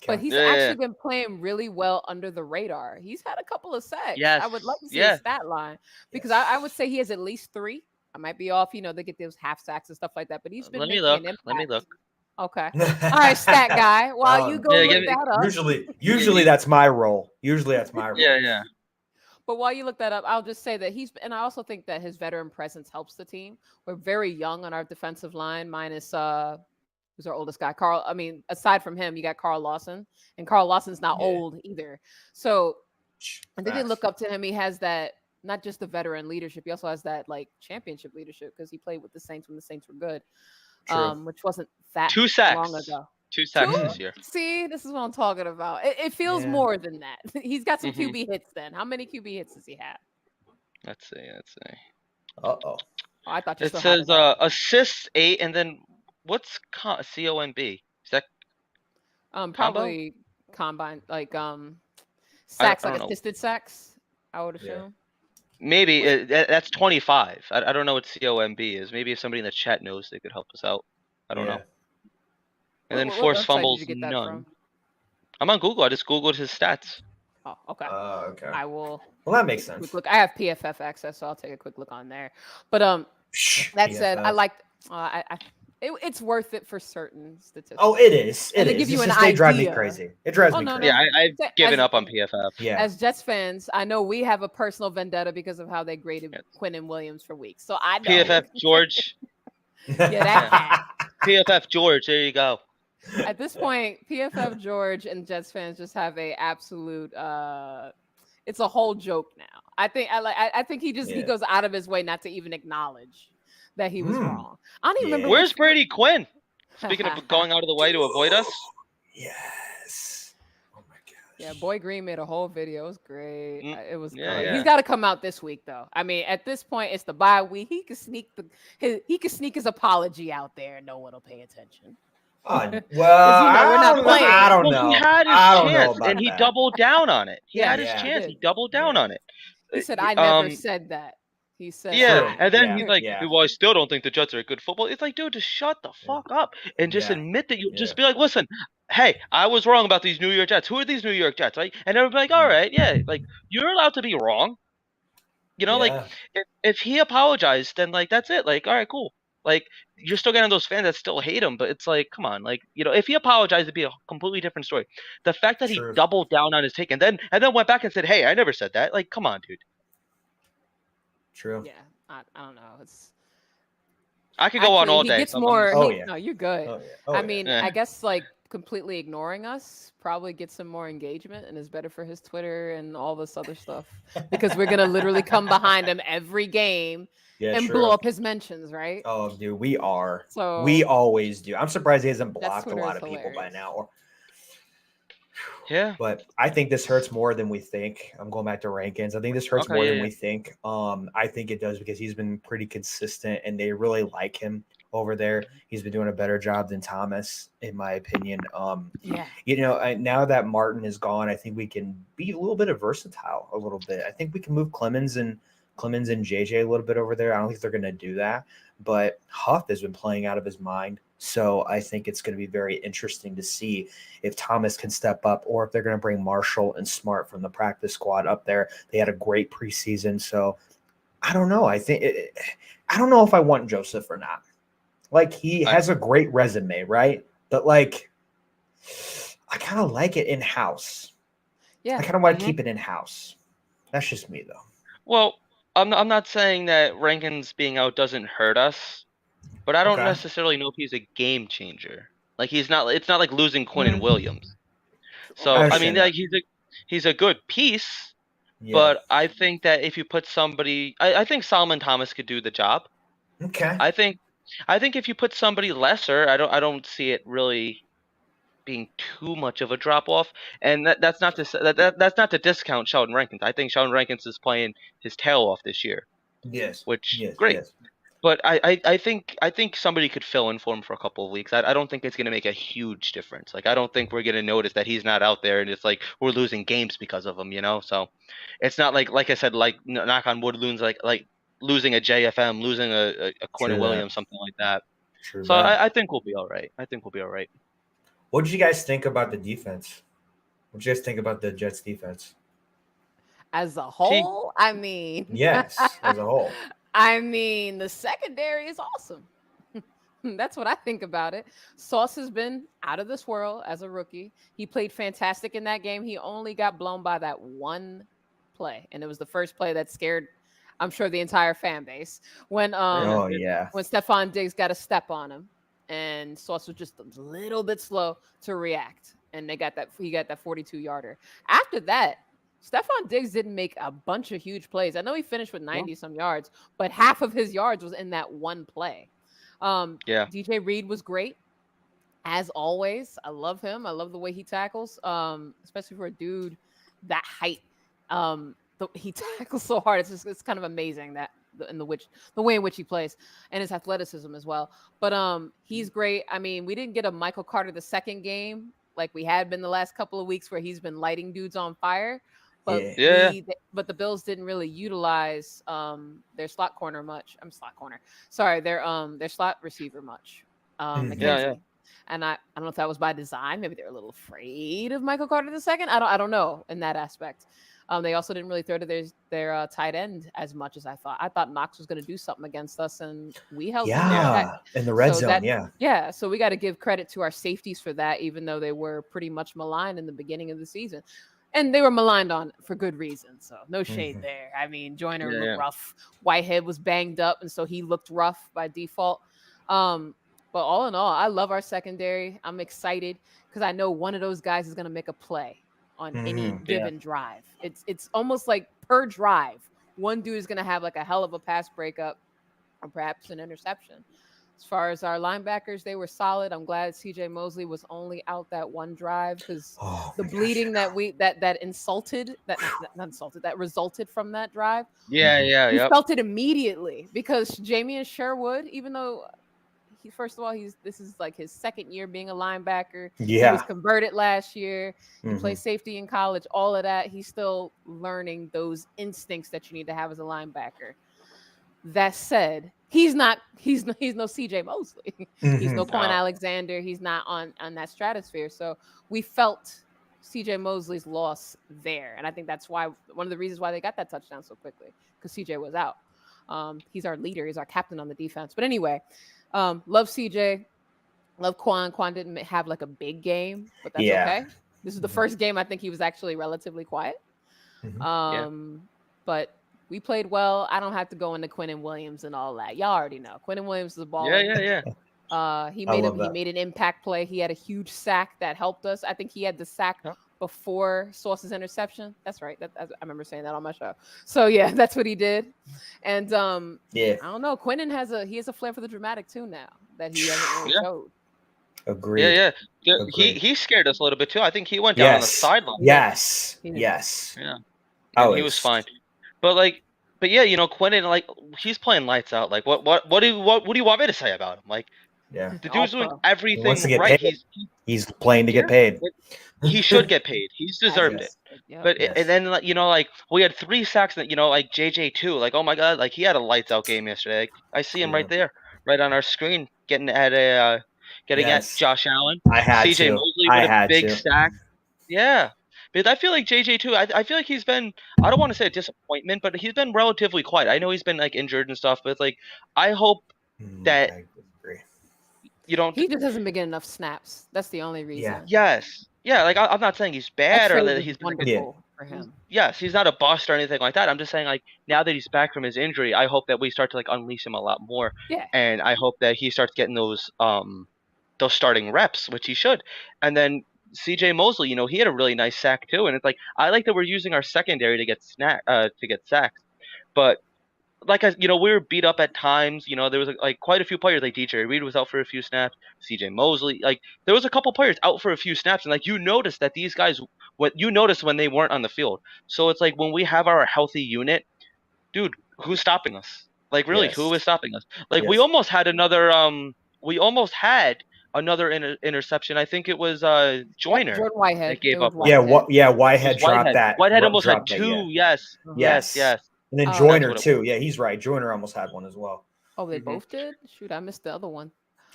But he's actually been playing really well under the radar. He's had a couple of sacks. Yes. I would love to see his stat line because I would say he has at least 3. I might be off. They get those half sacks and stuff like that. But he's been making an impact. Let me look. Okay. All right, stat guy. While you go look that up. Usually that's my role. Yeah. But while you look that up, I'll just say that and I also think that his veteran presence helps the team. We're very young on our defensive line, minus who's our oldest guy? Carl. I mean, aside from him, you got Carl Lawson, and Carl Lawson's not old either. So I think they look up to him. He has that, not just the veteran leadership, he also has that like championship leadership because he played with the Saints when the Saints were good. Which wasn't that 2 sacks. long ago. 2 sacks this year. See, this is what I'm talking about. It feels more than that. He's got some QB hits then. How many QB hits does he have? Let's see. Uh-oh. Oh, I thought you it says assists 8, and then what's COMB? Is that probably combine, like sacks, like assisted sacks, I would assume. Maybe that's 25. I don't know what COMB is. Maybe if somebody in the chat knows, they could help us out. I don't know. And then forced fumbles, none. I'm on Google. I just Googled his stats. Oh, okay. Okay. I will. Well, that makes sense. Look, I have PFF access, so I'll take a quick look on there. But that said, I liked. It's worth it for certain statistics. Oh, it is. It is. Give you an idea. They drive me crazy. It drives me crazy. Yeah, I've given up on PFF. Yeah. As Jets fans, I know we have a personal vendetta because of how they graded Quinnen Williams for weeks. So I know. PFF George. PFF George. There you go. At this point, PFF George and Jets fans just have a absolute it's a whole joke now. I think he goes out of his way not to even acknowledge that he was wrong. I don't even remember Where's which Brady Quinn? Speaking of going out of the way to avoid us. Yes. Oh my gosh. Yeah, Boy Green made a whole video. It was great. It was Yeah, great. yeah. He's got to come out this week, though. I mean, at this point, it's the bye week. He could sneak his apology out there, and no one will pay attention. Well, we're not playing. I don't Well, know. he had his I don't know chance, about and he that. doubled down on it. He had his Yeah. chance. He He doubled down on it. He said, "I never said that." He said, Yeah, and then Yeah, he's like, yeah. "Well, I still don't think the Jets are a good football." It's like, dude, just shut the fuck up and just Yeah. admit that you Yeah. just be like, "Listen, hey, I was wrong about these New York Jets. Who are these New York Jets?" Right? And everybody like, "All right, yeah, like you're allowed to be wrong." You know, like if he apologized, then like that's it. Like, all right, cool. Like you're still getting those fans that still hate him, but it's like, come on, like if he apologized, it'd be a completely different story. The fact that he doubled down on his take and then went back and said, "Hey, I never said that." Like, come on, dude. True. Yeah, I don't know. I could go on all he day. gets so more. I'm No, you're good. Oh, yeah. I mean, I guess like completely ignoring us probably gets some more engagement and is better for his Twitter and all this other stuff because we're gonna literally come behind him every game and blow up his mentions, right? Oh, dude, we are. So we always do. I'm surprised he hasn't blocked a Twitter lot is of people by now. Yeah. But I think this hurts more than we think. I'm going back to rankings. I think this hurts more than we think. I think it does because he's been pretty consistent and they really like him over there. He's been doing a better job than Thomas, in my opinion. Now that Martin is gone, I think we can be a little bit of versatile a little bit. I think we can move Clemens and JJ a little bit over there. I don't think they're going to do that, but Huff has been playing out of his mind. So I think it's going to be very interesting to see if Thomas can step up or if they're going to bring Marshall and Smart from the practice squad up there. They had a great preseason. So I don't know. I don't know if I want Joseph or not. Like he has a great resume, right? But like, I kind of like it in-house. Yeah. I kind of want to keep it in-house. That's just me though. Well, I'm not saying that Rankins being out doesn't hurt us, but I don't necessarily know if he's a game changer. Like he's not. It's not like losing Quinn and Williams. So I mean, like he's a good piece, but I think that if you put somebody, I think Solomon Thomas could do the job. Okay. I think if you put somebody lesser, I don't see it really being too much of a drop off. And that's not to that's not to discount Sheldon Rankins. I think Sheldon Rankins is playing his tail off this year. Yes. Which great. Yes. But I think somebody could fill in for him for a couple of weeks. I don't think it's going to make a huge difference. Like I don't think we're going to notice that he's not out there and it's like we're losing games because of him, So it's not like I said, like knock on wood, like losing a JFM, losing a Quinn Williams, something like that. So I think we'll be all right. What did you guys think about the defense? What did you guys think about the Jets defense? As a whole, I mean, yes, as a whole. I mean, the secondary is awesome. That's what I think about it. Sauce has been out of this world as a rookie. He played fantastic in that game. He only got blown by that one play, and it was the first play that scared, I'm sure, the entire fan base when when Stephon Diggs got a step on him, and Sauce was just a little bit slow to react, and he got that 42-yarder. After that, Stephon Diggs didn't make a bunch of huge plays. I know he finished with 90-some yards, but half of his yards was in that one play. DJ Reed was great, as always. I love him. I love the way he tackles, especially for a dude that height. He tackles so hard. It's kind of amazing that the way in which he plays and his athleticism as well. But he's great. I mean, we didn't get a Michael Carter the second game like we had been the last couple of weeks where he's been lighting dudes on fire. But but the Bills didn't really utilize their slot receiver much. And I don't know if that was by design. Maybe they're a little afraid of Michael Carter II. I don't know in that aspect. They also didn't really throw to their tight end as much as I thought. I thought Knox was going to do something against us, and we held him in the red zone. So we got to give credit to our safeties for that, even though they were pretty much maligned in the beginning of the season. And they were maligned for good reason, so no shade there. I mean, Joyner looked rough. Whitehead was banged up, and so he looked rough by default. But all in all, I love our secondary. I'm excited because I know one of those guys is going to make a play. on any Mhm. given drive. It's almost like per drive, one dude is gonna have like a hell of a pass breakup or perhaps an interception. As far as our linebackers, they were solid. I'm glad CJ Mosley was only out that one drive because Oh the my gosh. bleeding that insulted that not insulted that resulted from that drive, Yeah, Mhm. yeah, we yep. felt it immediately because Jamie and Sherwood, even though he first of all this is like his second year being a linebacker. He was Yeah. converted last year. He played Mhm. safety in college. All of that, he's still learning those instincts that you need to have as a linebacker. That said, he's no CJ Mosley. He's no Mhm. Quan No. Alexander. He's not on that stratosphere. So we felt CJ Mosley's loss there, and I think that's why one of the reasons why they got that touchdown so quickly because CJ was out. He's our leader. He's our captain on the defense. But anyway, love CJ. Love Quan. Quan didn't have like a big game, but that's Yeah. okay. This is the Mhm. first game I think he was actually relatively quiet. Mhm. Yeah. But we played well. I don't have to go into Quentin Williams and all that. Y'all already know. Quentin Williams is a Yeah, baller. yeah, yeah. He I made love he that. made an impact play. He had a huge sack that helped us. I think he had the sack Yep. before Sauce's interception. That's right. I remember saying that on my show. So yeah, that's what he did. And Yeah. I don't know. Quentin has a flair for the dramatic too now that he hasn't really Yeah. showed. Yeah, Agreed. yeah. Agreed. He scared us a little bit too. I think he went down on the Yes. sideline. He did. Yes. He did. Yes. Yeah. I And he was was. fine. But like but yeah, Quentin, like he's playing lights out. Like what do you want me to say about him? Like Yeah. the All dude's doing pro. He wants to everything get right. paid. He's playing to Yeah. get paid. He should get paid. He's As deserved he it. should. Yep. But Yes. and then like we had 3 sacks that like JJ too. Like oh my god, like he had a lights out game yesterday. Like, I see him right Yeah. there, right on our screen, getting at Yes. Josh Allen. I had CJ to. Mosley I with a had big to. sack. Yeah. But I feel like JJ too. I feel like he's been. I don't want to say a disappointment, but he's been relatively quiet. I know he's been like injured and stuff, but it's like I hope that I agree. you don't. He just hasn't been getting enough snaps. That's the only Yeah. reason. Yes. Yeah. Like I'm not saying he's That bad or trade that was he's been like a Yeah. wonderful for him. yes, he's not a bust or anything like that. I'm just saying, like, now that he's back from his injury, I hope that we start to like unleash him a lot more, Yeah. and I hope that he starts getting those starting reps, which he should. And then C.J. Mosley, he had a really nice sack too, and it's like I like that we're using our secondary to get sacks, but like we were beat up at times. There was like quite a few players. Like DJ Reed was out for a few snaps. CJ Mosley, like there was a couple players out for a few snaps, and like you noticed that these guys, what you noticed when they weren't on the field. So it's like when we have our healthy unit, dude, who's stopping us? Like really, Yes. who is stopping us? Like Yes. we almost had another interception. I think it was Yep. Joyner Jordan Whitehead. that gave It was up one. Yeah. Whitehead. Yeah. It Whitehead was dropped Whitehead. that. Whitehead almost had Dropped that. two. Yeah. Yes, Uh-huh. yes, Yes. yes. And then Oh. That's Joyner what it too. was. Yeah, he's right. Joyner almost had one as well. Oh, they Mhm. both did? Shoot, I missed the other one.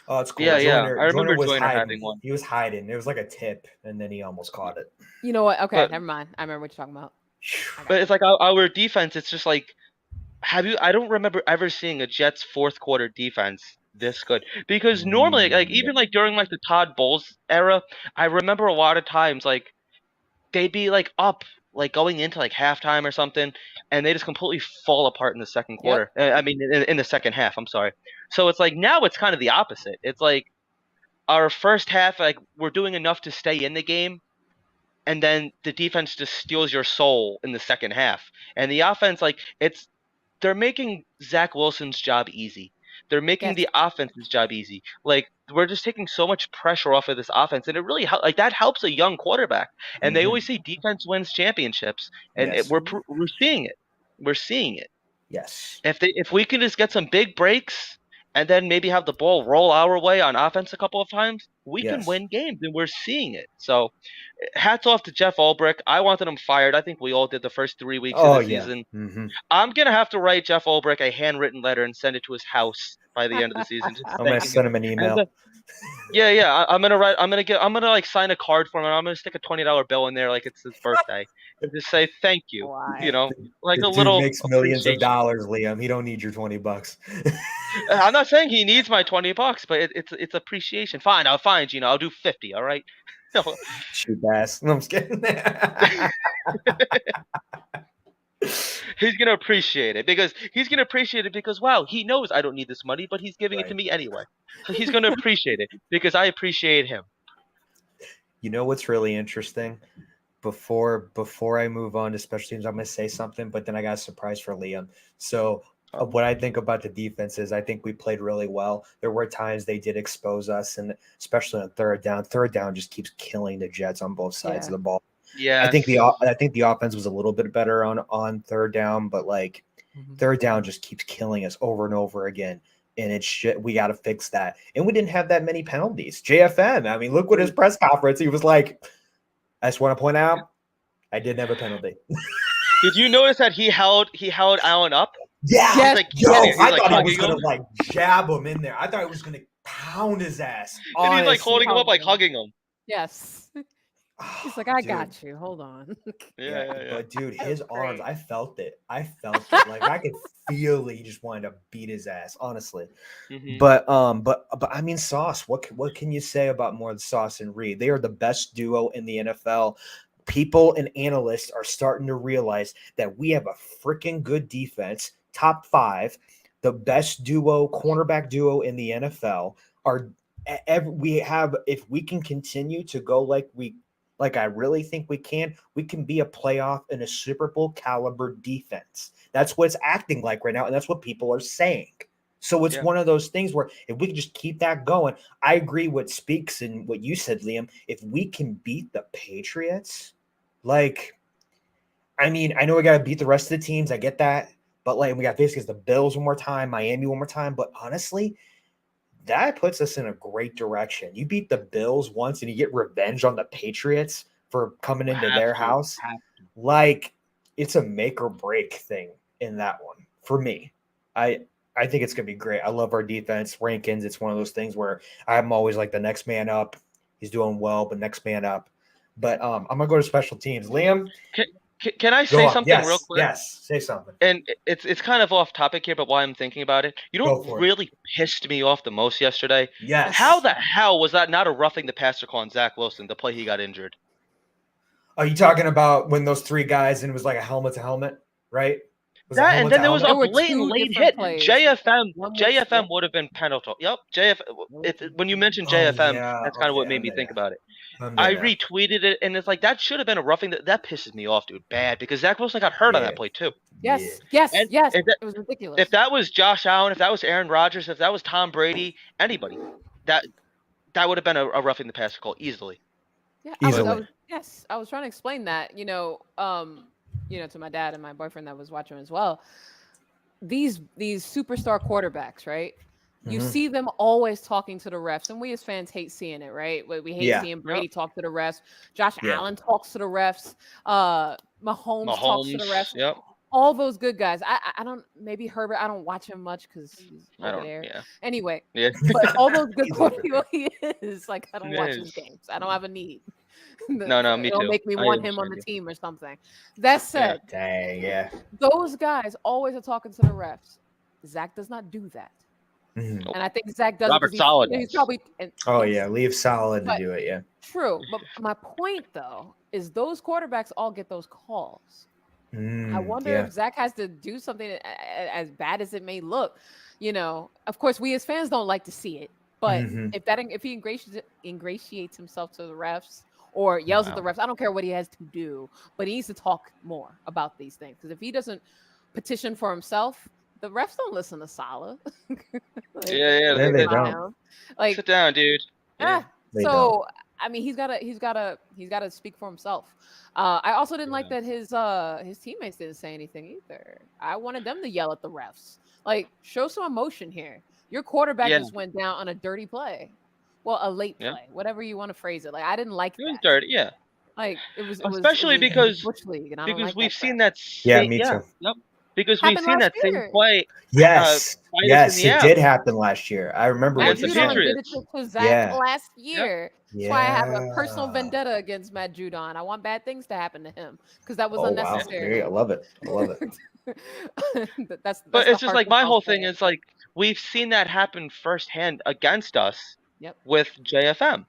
Oh, it's cool. Yeah, yeah. Joyner. I remember Was Joyner hiding. having one. He was hiding. It was like a tip, and then he almost caught it. You know what? Okay, But never mind. I remember what you're talking about. I got but you. it's like our defense. It's just like I don't remember ever seeing a Jets fourth quarter defense this good because normally like even like during like the Todd Bowles era, I remember a lot of times like they'd be like up like going into like halftime or something, and they just completely fall apart in the second Yep. quarter. I mean in the second half. I'm sorry. So it's like now it's kind of the opposite. It's like our first half like we're doing enough to stay in the game, and then the defense just steals your soul in the second half. And the offense, like they're making Zach Wilson's job easy. They're making Yes. the offense's job easy. Like we're just taking so much pressure off of this offense, and it really like that helps a young quarterback. And they always say defense wins championships, and Yes. we're seeing it. We're seeing it. Yes. If we can just get some big breaks and then maybe have the ball roll our way on offense a couple of times, we can Yes. win games, and we're seeing it. So hats off to Jeff Ulbrich. I wanted him fired. I think we all did the first 3 weeks of Oh the yeah. season. Mm-hmm. I'm gonna have to write Jeff Ulbrich a handwritten letter and send it to his house by the end of the season. Just I'm gonna thanking send him an And email. then- yeah. I'm gonna write. I'm gonna like sign a card for him. And I'm gonna stick a $20 bill in there like it's his birthday, and just say thank you. Why? Like The a dude little makes millions of appreciation. dollars, Liam. He don't need your $20. I'm not saying he needs my $20, but it's appreciation. Fine, I'll find you. I'll do 50. All right. Shoot ass. No, I'm just kidding. He's gonna appreciate it because wow, he knows I don't need this money, but he's giving it to Right. me anyway. So he's gonna appreciate it because I appreciate him. You know what's really interesting? before I move on to special teams, I'm gonna say something, but then I got a surprise for Liam. So what I think about the defense is I think we played really well. There were times they did expose us, and especially on third down. Third down just keeps killing the Jets on both sides of the ball. Yes. I think the offense was a little bit better on third down, but like third down just keeps killing us over and over again. And it's shit. We got to fix that. And we didn't have that many penalties. JFM, I mean, look what his press conference. He was like, I just want to point out, I didn't have a penalty. Did you notice that he held Allen up? Yeah. Yes. Like, Yo, he's I like thought he was hugging going him, to like jab him in there. I thought he was going to pound his ass. and he's like honestly. holding him up, like hugging him. Yes. He's like, Oh, I dude. got you. Hold on. Yeah. But dude, That his was arms, great. I felt it. Like I could feel it. He just wanted to beat his ass, honestly. Mhm. But I mean, Sauce. What can you say about more Sauce and Reed? They are the best duo in the NFL. People and analysts are starting to realize that we have a freaking good defense, top 5, the best duo, cornerback duo in the NFL. We have, if we can continue to go like I really think we can be a playoff and a Super Bowl caliber defense. That's what it's acting like right now, and that's what people are saying. So it's one of those things where if we can just keep that going, I agree with Speaks and what you said, Liam. If we can beat the Patriots, like, I mean, I know we got to beat the rest of the teams. I get that. But like, we got basically the Bills one more time, Miami one more time. But honestly, that puts us in a great direction. You beat the Bills once and you get revenge on the Patriots for coming into their house. Like, it's a make or break thing in that one for me. I think it's going to be great. I love our defense rankings. It's one of those things where I'm always like the next man up. He's doing well, but next man up. But I'm going to go to special teams. Liam, Can I say something yes, real quick? Yes, say something. And it's kind of off topic here, but while I'm thinking about it, you know what really pissed me off the most yesterday? Yes. How the hell was that not a roughing the passer call on Zach Wilson, the play he got injured? Are you talking about when those 3 guys and it was like a helmet to helmet, right? That, and then there was a There were blatant 2 late different hit. plays. JFM would have been penalty. Yep, when you mentioned JFM, that's kind of what made me think about it. I retweeted it, and it's like that should have been a roughing. That pisses me off, dude, bad, because Zach Wilson got hurt on that play too. Yes. And It was ridiculous. If that was Josh Allen, if that was Aaron Rodgers, if that was Tom Brady, anybody, that would have been a roughing the passer call easily. Yeah, easily. I was trying to explain that, to my dad and my boyfriend that was watching as well. These superstar quarterbacks, right? You see them always talking to the refs, and we as fans hate seeing it, right? We hate seeing Brady talk to the refs. Josh Allen talks to the refs. Mahomes talks to the refs. Yep. All those good guys. I don't, maybe Herbert, I don't watch him much because he's over there. Yeah. Anyway, Yeah. but all those good people he is, like, I don't watch his games. I don't have a need. No, me It'll too. make me want him on the team or something. That said, those guys always are talking to the refs. Zach does not do that. And I think Zach does. Robert Saleh. He's probably. Leave Saleh to do it. Yeah. True, but my point though is those quarterbacks all get those calls. I wonder if Zach has to do something as bad as it may look. Of course, we as fans don't like to see it, but if he ingratiates himself to the refs or yells at the refs, I don't care what he has to do, but he needs to talk more about these things, because if he doesn't petition for himself, the refs don't listen to Saleh. They don't. Like, sit down, dude. Yeah. So I mean, he's gotta speak for himself. I also didn't like that his teammates didn't say anything either. I wanted them to yell at the refs. Like, show some emotion here. Your quarterback just went down on a dirty play. Well, a late play, whatever you want to phrase it. Like, I didn't like that. It was dirty, yeah. Like, it was especially because Bush League, and I because don't like we've that seen crap. that. Me too. Yep. Because we've seen that same play. Yes, it did happen last year. I remember Matt what you Judon said. did it to Zach last year. That's why I have a personal vendetta against Matt Judon. I want bad things to happen to him because that was unnecessary. Wow. I love it. That's but it's just like my whole thing is like we've seen that happen firsthand against us with JFM.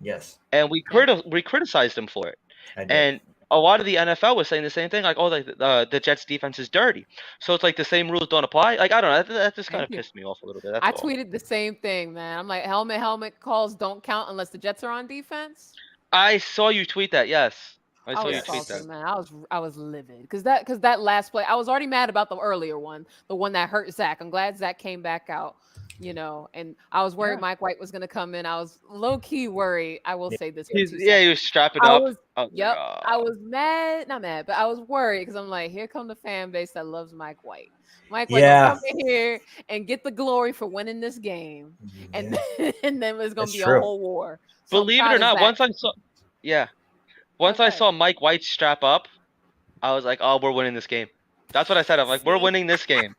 Yes. And we criticized him for it. And a lot of the NFL was saying the same thing, like, oh, the Jets defense is dirty. So it's like the same rules don't apply. Like, I don't know. That just kind of pissed me off a little bit. That's I all. tweeted the same thing, man. I'm like, helmet calls don't count unless the Jets are on defense. I saw you tweet that, yes. I I saw was you tweet salty, that. man. I was livid because that last play, I was already mad about the earlier one, the one that hurt Zach. I'm glad Zach came back out, and I was worried Yeah. Mike White was gonna come in. I was low key worried. I will Yeah. say this for He 2 seconds. was strapping I up. was, I was like, yep, I oh. was mad, not mad, but I was worried because I'm like, here come the fan base that loves Mike White. Mike White gonna Yeah. come in here and get the glory for winning this game, and Yeah. and then it's gonna That's be a true. whole war. So I'm Believe it or proud of not, Zach. yeah, once I Okay, saw Mike White strap up, I was like, oh, we're winning this game. That's what I said. I'm like, we're see. winning this game.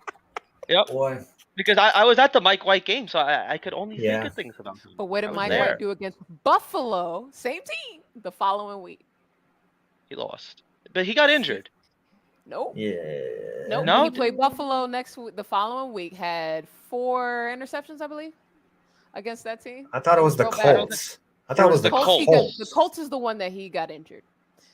Yep. Boy. Because I was at the Mike White game, so I could only say Yeah. good things about him. But what did I was Mike Yeah. White there. do against Buffalo? Same team the following week. He lost, but he got injured. Nope. Yeah. Nope. No? He played Buffalo the following week, had 4 interceptions, I believe, against that team. I thought it He was the real bad. Colts. I thought it was the Colts. The Colts is the one that he got injured.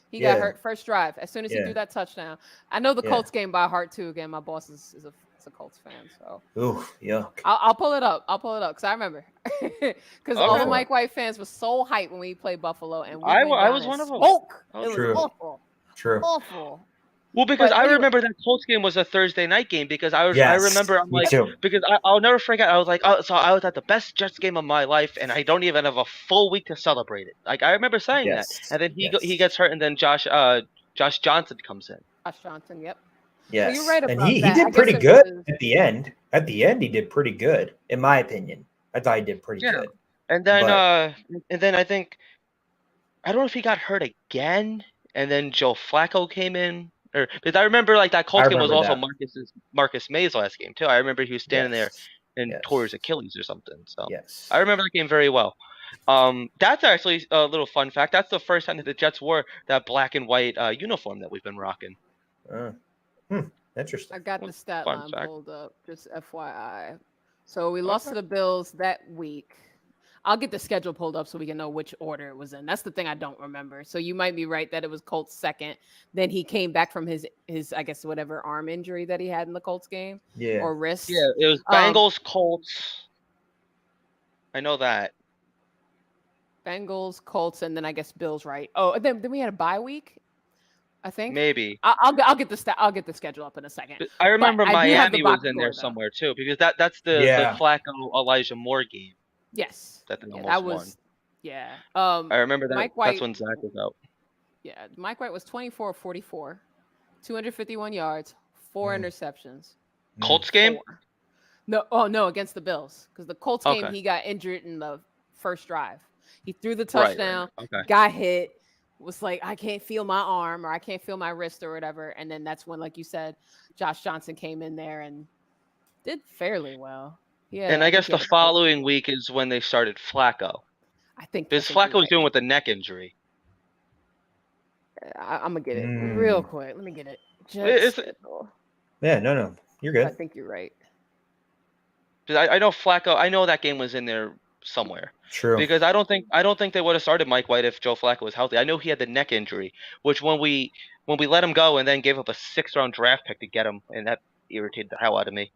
He got Yeah. hurt first drive. As soon as he Yeah. threw that touchdown. I know the Yeah. Colts game by heart too. Again, my boss is a Colts fan, so Ooh, yuck. I'll pull it up. I'll pull it up because I remember. Because all the Okay. Mike White fans were so hyped when we played Buffalo, and we I went down was in one of 'em. smoke. Oh, It was true. awful. True. Awful. Well, because But I anyway- remember that Colts game was a Thursday night game because I Yes. remember I'm Me like too. because I'll never forget I was like oh, so I was at the best Jets game of my life and I don't even have a full week to celebrate it. Like I remember saying Yes. that, and then he Yes. gets hurt, and then Josh Johnson comes in. Josh Johnson, yep. Yes. you're right and about he that. I did guess pretty it good was- at the end. At the end, he did pretty good, in my opinion. I thought he did pretty Yeah. good. And then But- I think I don't know if he got hurt again, and then Joe Flacco came in. Or because I remember like that Colts game was also remember Marcus May's last game too. I remember he was standing there Yes. and Yes. tore his Achilles or something. So Yes. I remember that game very well. That's actually a little fun fact. That's the first time that the Jets wore that black and white uniform that we've been rocking. Interesting. I got the stat Fun line fact. pulled up, just FYI. So we lost to Okay. the Bills that week. I'll get the schedule pulled up so we can know which order it was in. That's the thing I don't remember. So you might be right that it was Colts second. Then he came back from his I guess whatever arm injury that he had in the Colts game Yeah. or wrist. Yeah, it was Bengals, Colts. I know that. Bengals, Colts, and then I guess Bills, right? Oh, then we had a bye week, I think. Maybe. I'll get the schedule up in a second. But I remember I do have the Miami was box in there score, though. somewhere too, because that's the Yeah. Flacco Elijah Moore game Yes. that they Yeah, almost that won. was yeah. I remember that. Mike White, That's when Zach was out. Yeah, Mike White was 24 of 44, 251 yards, 4 interceptions. Colts game? 4. No, against the Bills. Because the Colts game, Okay. he got injured in the first drive. He threw the Right, touchdown, Okay. got hit, was like, I can't feel my arm or I can't feel my wrist or whatever. And then that's when, like you said, Josh Johnson came in there and did fairly well. Yeah. And I guess think the he had- following week is when they started Flacco. I think Because you're Flacco was right. dealing with a neck injury. I'm gonna get it real quick. Let me get it. It's- Schedule. Yeah, no. You're I good. think you're right. 'Cause I know Flacco. I know that game was in there somewhere. True. Because I don't think they would have started Mike White if Joe Flacco was healthy. I know he had the neck injury, which when we let him go and then gave up a 6th-round draft pick to get him, and that irritated the hell out of me.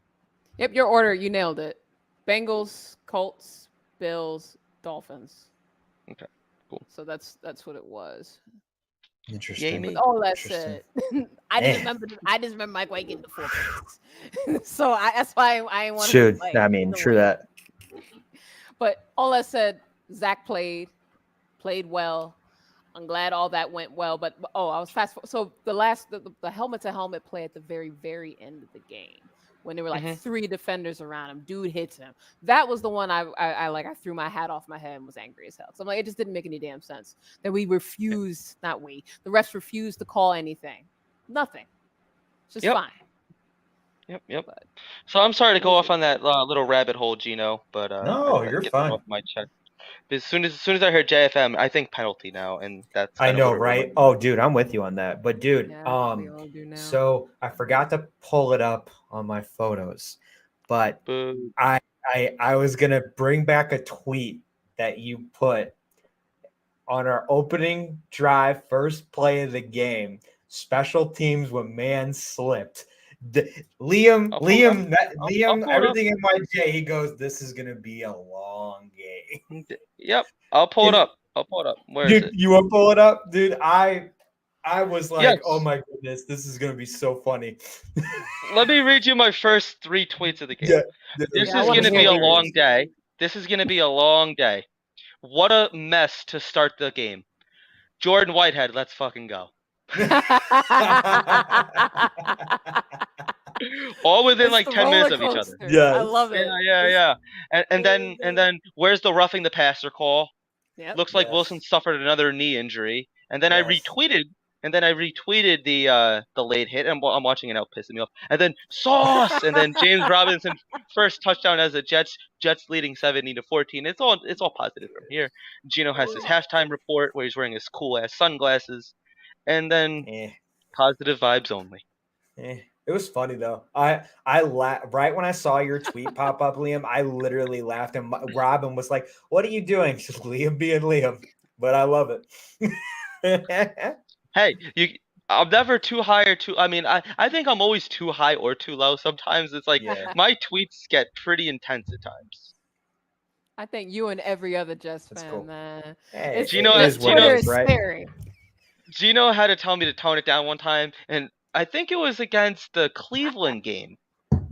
Yep, your order, you nailed it. Bengals, Colts, Bills, Dolphins. Okay, cool. So that's what it was. Interesting. me. With all that Interesting. said, I just Man. remember Mike White getting the 4 picks. So that's why I ain't want Should. to. I mean, true that. But all that said, Zach played well. I'm glad all that went well. But I was fast. So the helmet to helmet play at the very, very end of the game when there were like Mhm. 3 defenders around him, dude hits him. That was the one I threw my hat off my head and was angry as hell. So I'm like, it just didn't make any damn sense that the refs refused to call anything. Nothing. It's just Yep. fine. Yep. But So I'm sorry to go off on that little rabbit hole, Gino, but No, I had to you're get that fine. off my chest. As soon as I heard JFM, I think penalty now, and that's. I kinda know, what it right? reminded me. Oh, dude, I'm with you on that. But dude, yeah, we all do now. so I forgot to pull it up on my photos, but Boo. I was gonna bring back a tweet that you put on our opening drive, first play of the game. Special teams when man slipped. Liam, I'll pull it up. everything in NYJ. He goes, "This is gonna be a long game." Yep, I'll pull it up. Where is Dude, it? you want to pull it up, dude? I I was like, Yes. oh my goodness, this is gonna be so funny. Let me read you my first 3 tweets of the game. Yeah, This Yeah, I is wanna going to be hear a yours. long day. This is going to be a long day. What a mess to start the game. Jordan Whitehead, let's fucking go. All within It's like the 10 roller minutes of each other. coaster. I Yes. love it. Yeah. And then where's the roughing the passer call? Yep. Looks like Yes. Wilson suffered another knee injury. And then Yes. I retweeted the late hit, and I'm watching it now, pissing me off. And then Sauce, and then James Robinson first touchdown as the Jets leading 17-14. It's all positive from here. Gino has his halftime report where he's wearing his cool ass sunglasses, and then positive vibes only. It was funny though. I right when I saw your tweet pop up, Liam, I literally laughed, and Robin was like, "What are you doing?" Just Liam being Liam, but I love it. Hey, I'm never too high or too. I mean, I think I'm always too high or too low. Sometimes it's like Yeah. my tweets get pretty intense at times. I think you and every other Jets That's fan, cool. man. Hey, It's, Gino- this Gino- Twitter it is is, right? scary. Gino had to tell me to tone it down one time, and I think it was against the Cleveland game.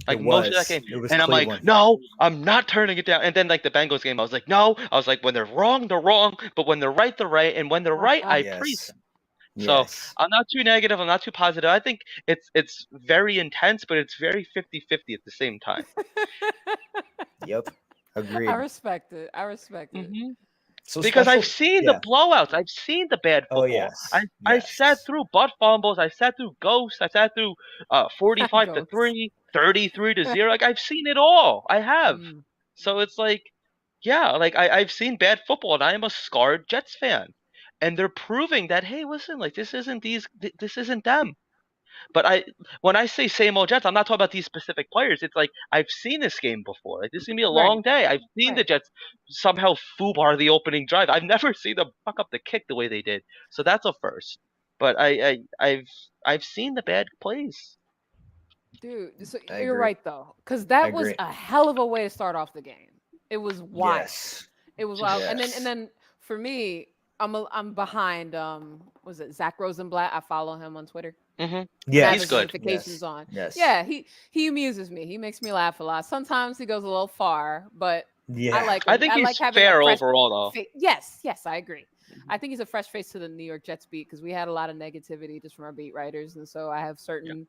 Like most of that game. It was And I'm like, Cleveland. no, I'm not turning it down. And then like the Bengals game, I was like, no. I was like, when they're wrong, they're wrong. But when they're right, they're right. And when they're right, I praise Yes. them. So Yes. I'm not too negative. I'm not too positive. I think it's very intense, but it's very 50-50 at the same time. Yep. Agreed. I respect it. Mm-hmm. So Because I've special- seen yeah. the blowouts. I've seen the bad football. Oh yes. I sat through butt fumbles. I sat through ghosts. I sat through 45-3, 33-0. Like I've seen it all. I have. Mm. So it's like, yeah, like I've seen bad football, and I am a scarred Jets fan, and they're proving that, hey, listen, like this isn't them. But when I say same old Jets, I'm not talking about these specific players. It's like I've seen this game before. Like this is gonna be a long day. I've seen the Jets somehow foobar the opening drive. I've never seen them fuck up the kick the way they did. So that's a first. But I've seen the bad plays. Dude, so I you're agree. right though, because that was agree. a hell of a way to start off the game. It was wild. Yes. It was wild. Yes. And then for me, I'm behind was it Zach Rosenblatt? I follow him on Twitter. Mm-hmm. I Yes. have He's his good. notifications on. Yes. Yeah, he amuses me. He makes me laugh a lot. Sometimes he goes a little far, but Yeah. I think like he's having fair a fresh overall, though. Yes, I agree. I think he's a fresh face to the New York Jets beat because we had a lot of negativity just from our beat writers, and so I have certain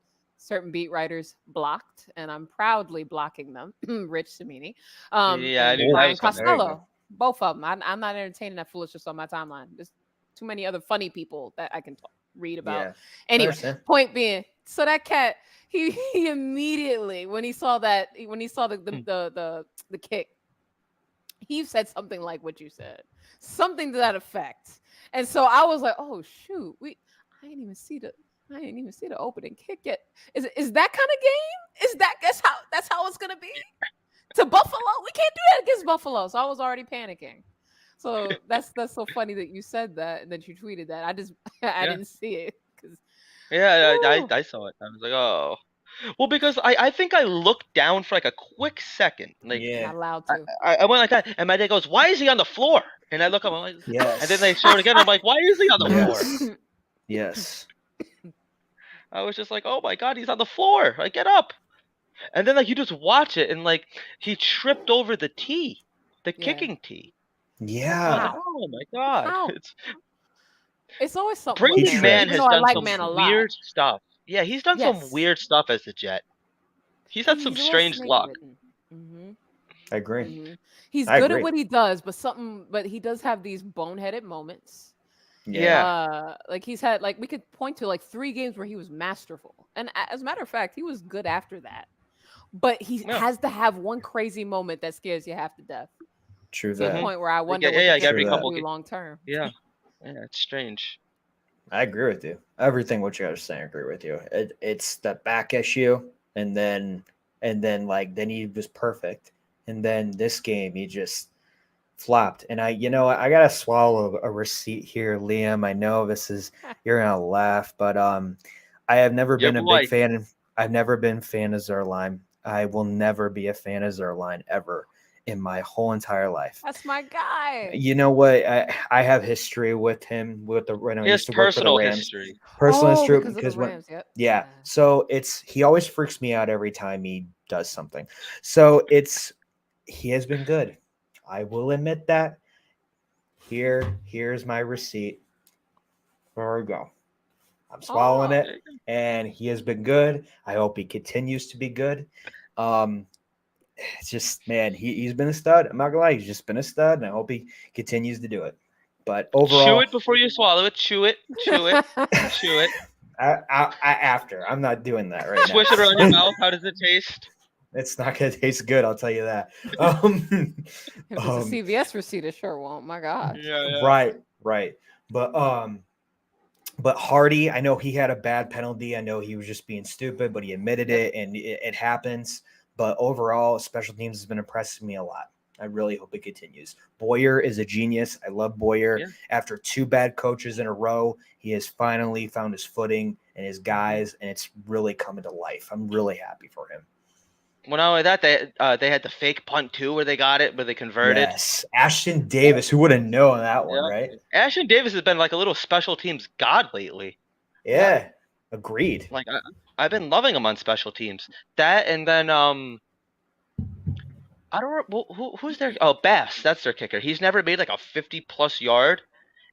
beat writers blocked, and I'm proudly blocking them. Rich Samini, Yeah, I and knew that Brian was coming. There you go. Costello, both of them. I'm not entertaining that foolishness on my timeline. There's too many other funny people that I can read about. Yeah. Anyway, Understand. point being, so that cat, he immediately when he saw the kick, he said something like what you said, something to that effect. And so I was like, oh shoot, I didn't even see the opening kick yet. Is that kind of game? That's how it's gonna be? To Buffalo? We can't do that against Buffalo. So I was already panicking. So that's so funny that you said that and that you tweeted that. I didn't see it. Yeah, I saw it. I was like, oh. Well, because I think I looked down for like a quick second. Like, Yeah. Not allowed to. I went like that, and my dad goes, "Why is he on the floor?" And I look up, I'm like, Yes. and then they show it again. I'm like, "Why is he on the Yes. floor?" Yes. I was just like, "Oh my god, he's on the floor! Like, get up!" And then like you just watch it, and like he tripped over the tee, the Yeah. kicking tee. I was Yeah. like, oh my god! How? It's always something with Brady He Man even has though I done like some Man a lot. weird stuff. Yeah, he's done some Yes. weird stuff as a Jet. He's had some He's a little strange luck. snake-bitten. Mhm. I agree. Mhm. He's I good agree. at what he does, but he does have these boneheaded moments. Yeah. Like he's had we could point to like 3 games where he was masterful. And as a matter of fact, he was good after that. But he Yeah. has to have one crazy moment that scares you half to death. True To the that. point where I wonder Yeah, what yeah, the every Jets couple do ga- long term. Yeah, it's strange. I agree with you. Everything what you guys are saying, I agree with you. It's the back issue, and then he was perfect, and then this game he just flopped. And I gotta swallow a receipt here, Liam. I know you're gonna laugh, but I have never Your been a boy. big fan. I've never been a fan of Zerline. I will never be a fan of Zerline ever. in my whole entire life. That's my guy. You know what? I have history with him when I He has used to work for the personal Rams. history. Personal history Because of the when Rams. Yep. yeah. So he always freaks me out every time he does something. So he has been good. I will admit that. Here's my receipt. There we go. I'm swallowing Oh. it, and he has been good. I hope he continues to be good. It's just, man, he's been a stud. I'm not gonna lie, he's just been a stud, and I hope he continues to do it. But Chew overall, it before you swallow it. Chew it. Chew it. Chew it. after I'm not doing that right now. Swish it around your mouth. How does it taste? It's not gonna taste good, I'll tell you that. If it's a CVS receipt, it sure won't. My God. Yeah. Right. But Hardy, I know he had a bad penalty. I know he was just being stupid, but he admitted it, and it happens. But overall, special teams has been impressing me a lot. I really hope it continues. Boyer is a genius. I love Boyer. Yeah. After 2 bad coaches in a row, he has finally found his footing and his guys, and it's really coming to life. I'm really happy for him. Well, not only that, they had the fake punt too, where they got it, where they converted. Yes, Ashton Davis. Who would have known that one, right? Ashton Davis has been like a little special teams god lately. Yeah, agreed. Like I've been loving him on special teams. That and then I don't know who's their Bass. That's their kicker. He's never made like a 50+ yard,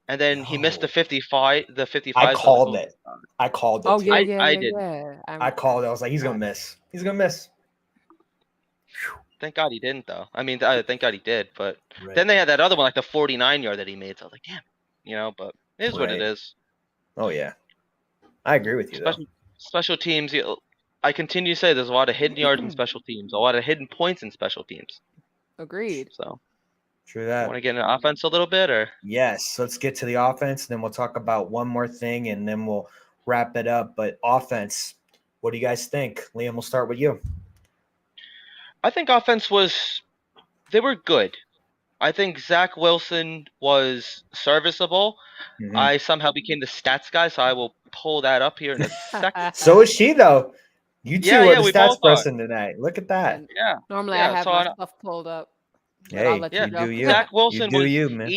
and then he missed the 55. The 55. I called it. I called it. Oh too. yeah, I did. I called it. I was like, he's gonna miss. He's gonna miss. Thank God he didn't, though. I mean, thank God he did. But then they had that other one, like the 49-yard that he made. So I was like, damn, but it is what it is. Oh yeah, I agree with you. Special teams. I continue to say there's a lot of hidden yards in special teams, a lot of hidden points in special teams. Agreed. So true that. Want to get into offense a little bit, or yes, let's get to the offense, and then we'll talk about one more thing, and then we'll wrap it up. But offense, what do you guys think? Liam, we'll start with you. I think offense they were good. I think Zach Wilson was serviceable. Mhm. I somehow became the stats guy, so I will pull that up here in a second. So is she, though. You two are the we stats both are. person tonight. Look at that. Yeah. Normally I have my stuff pulled up. Hey, I'll let you you go. do you. Zach Wilson you do was you, man.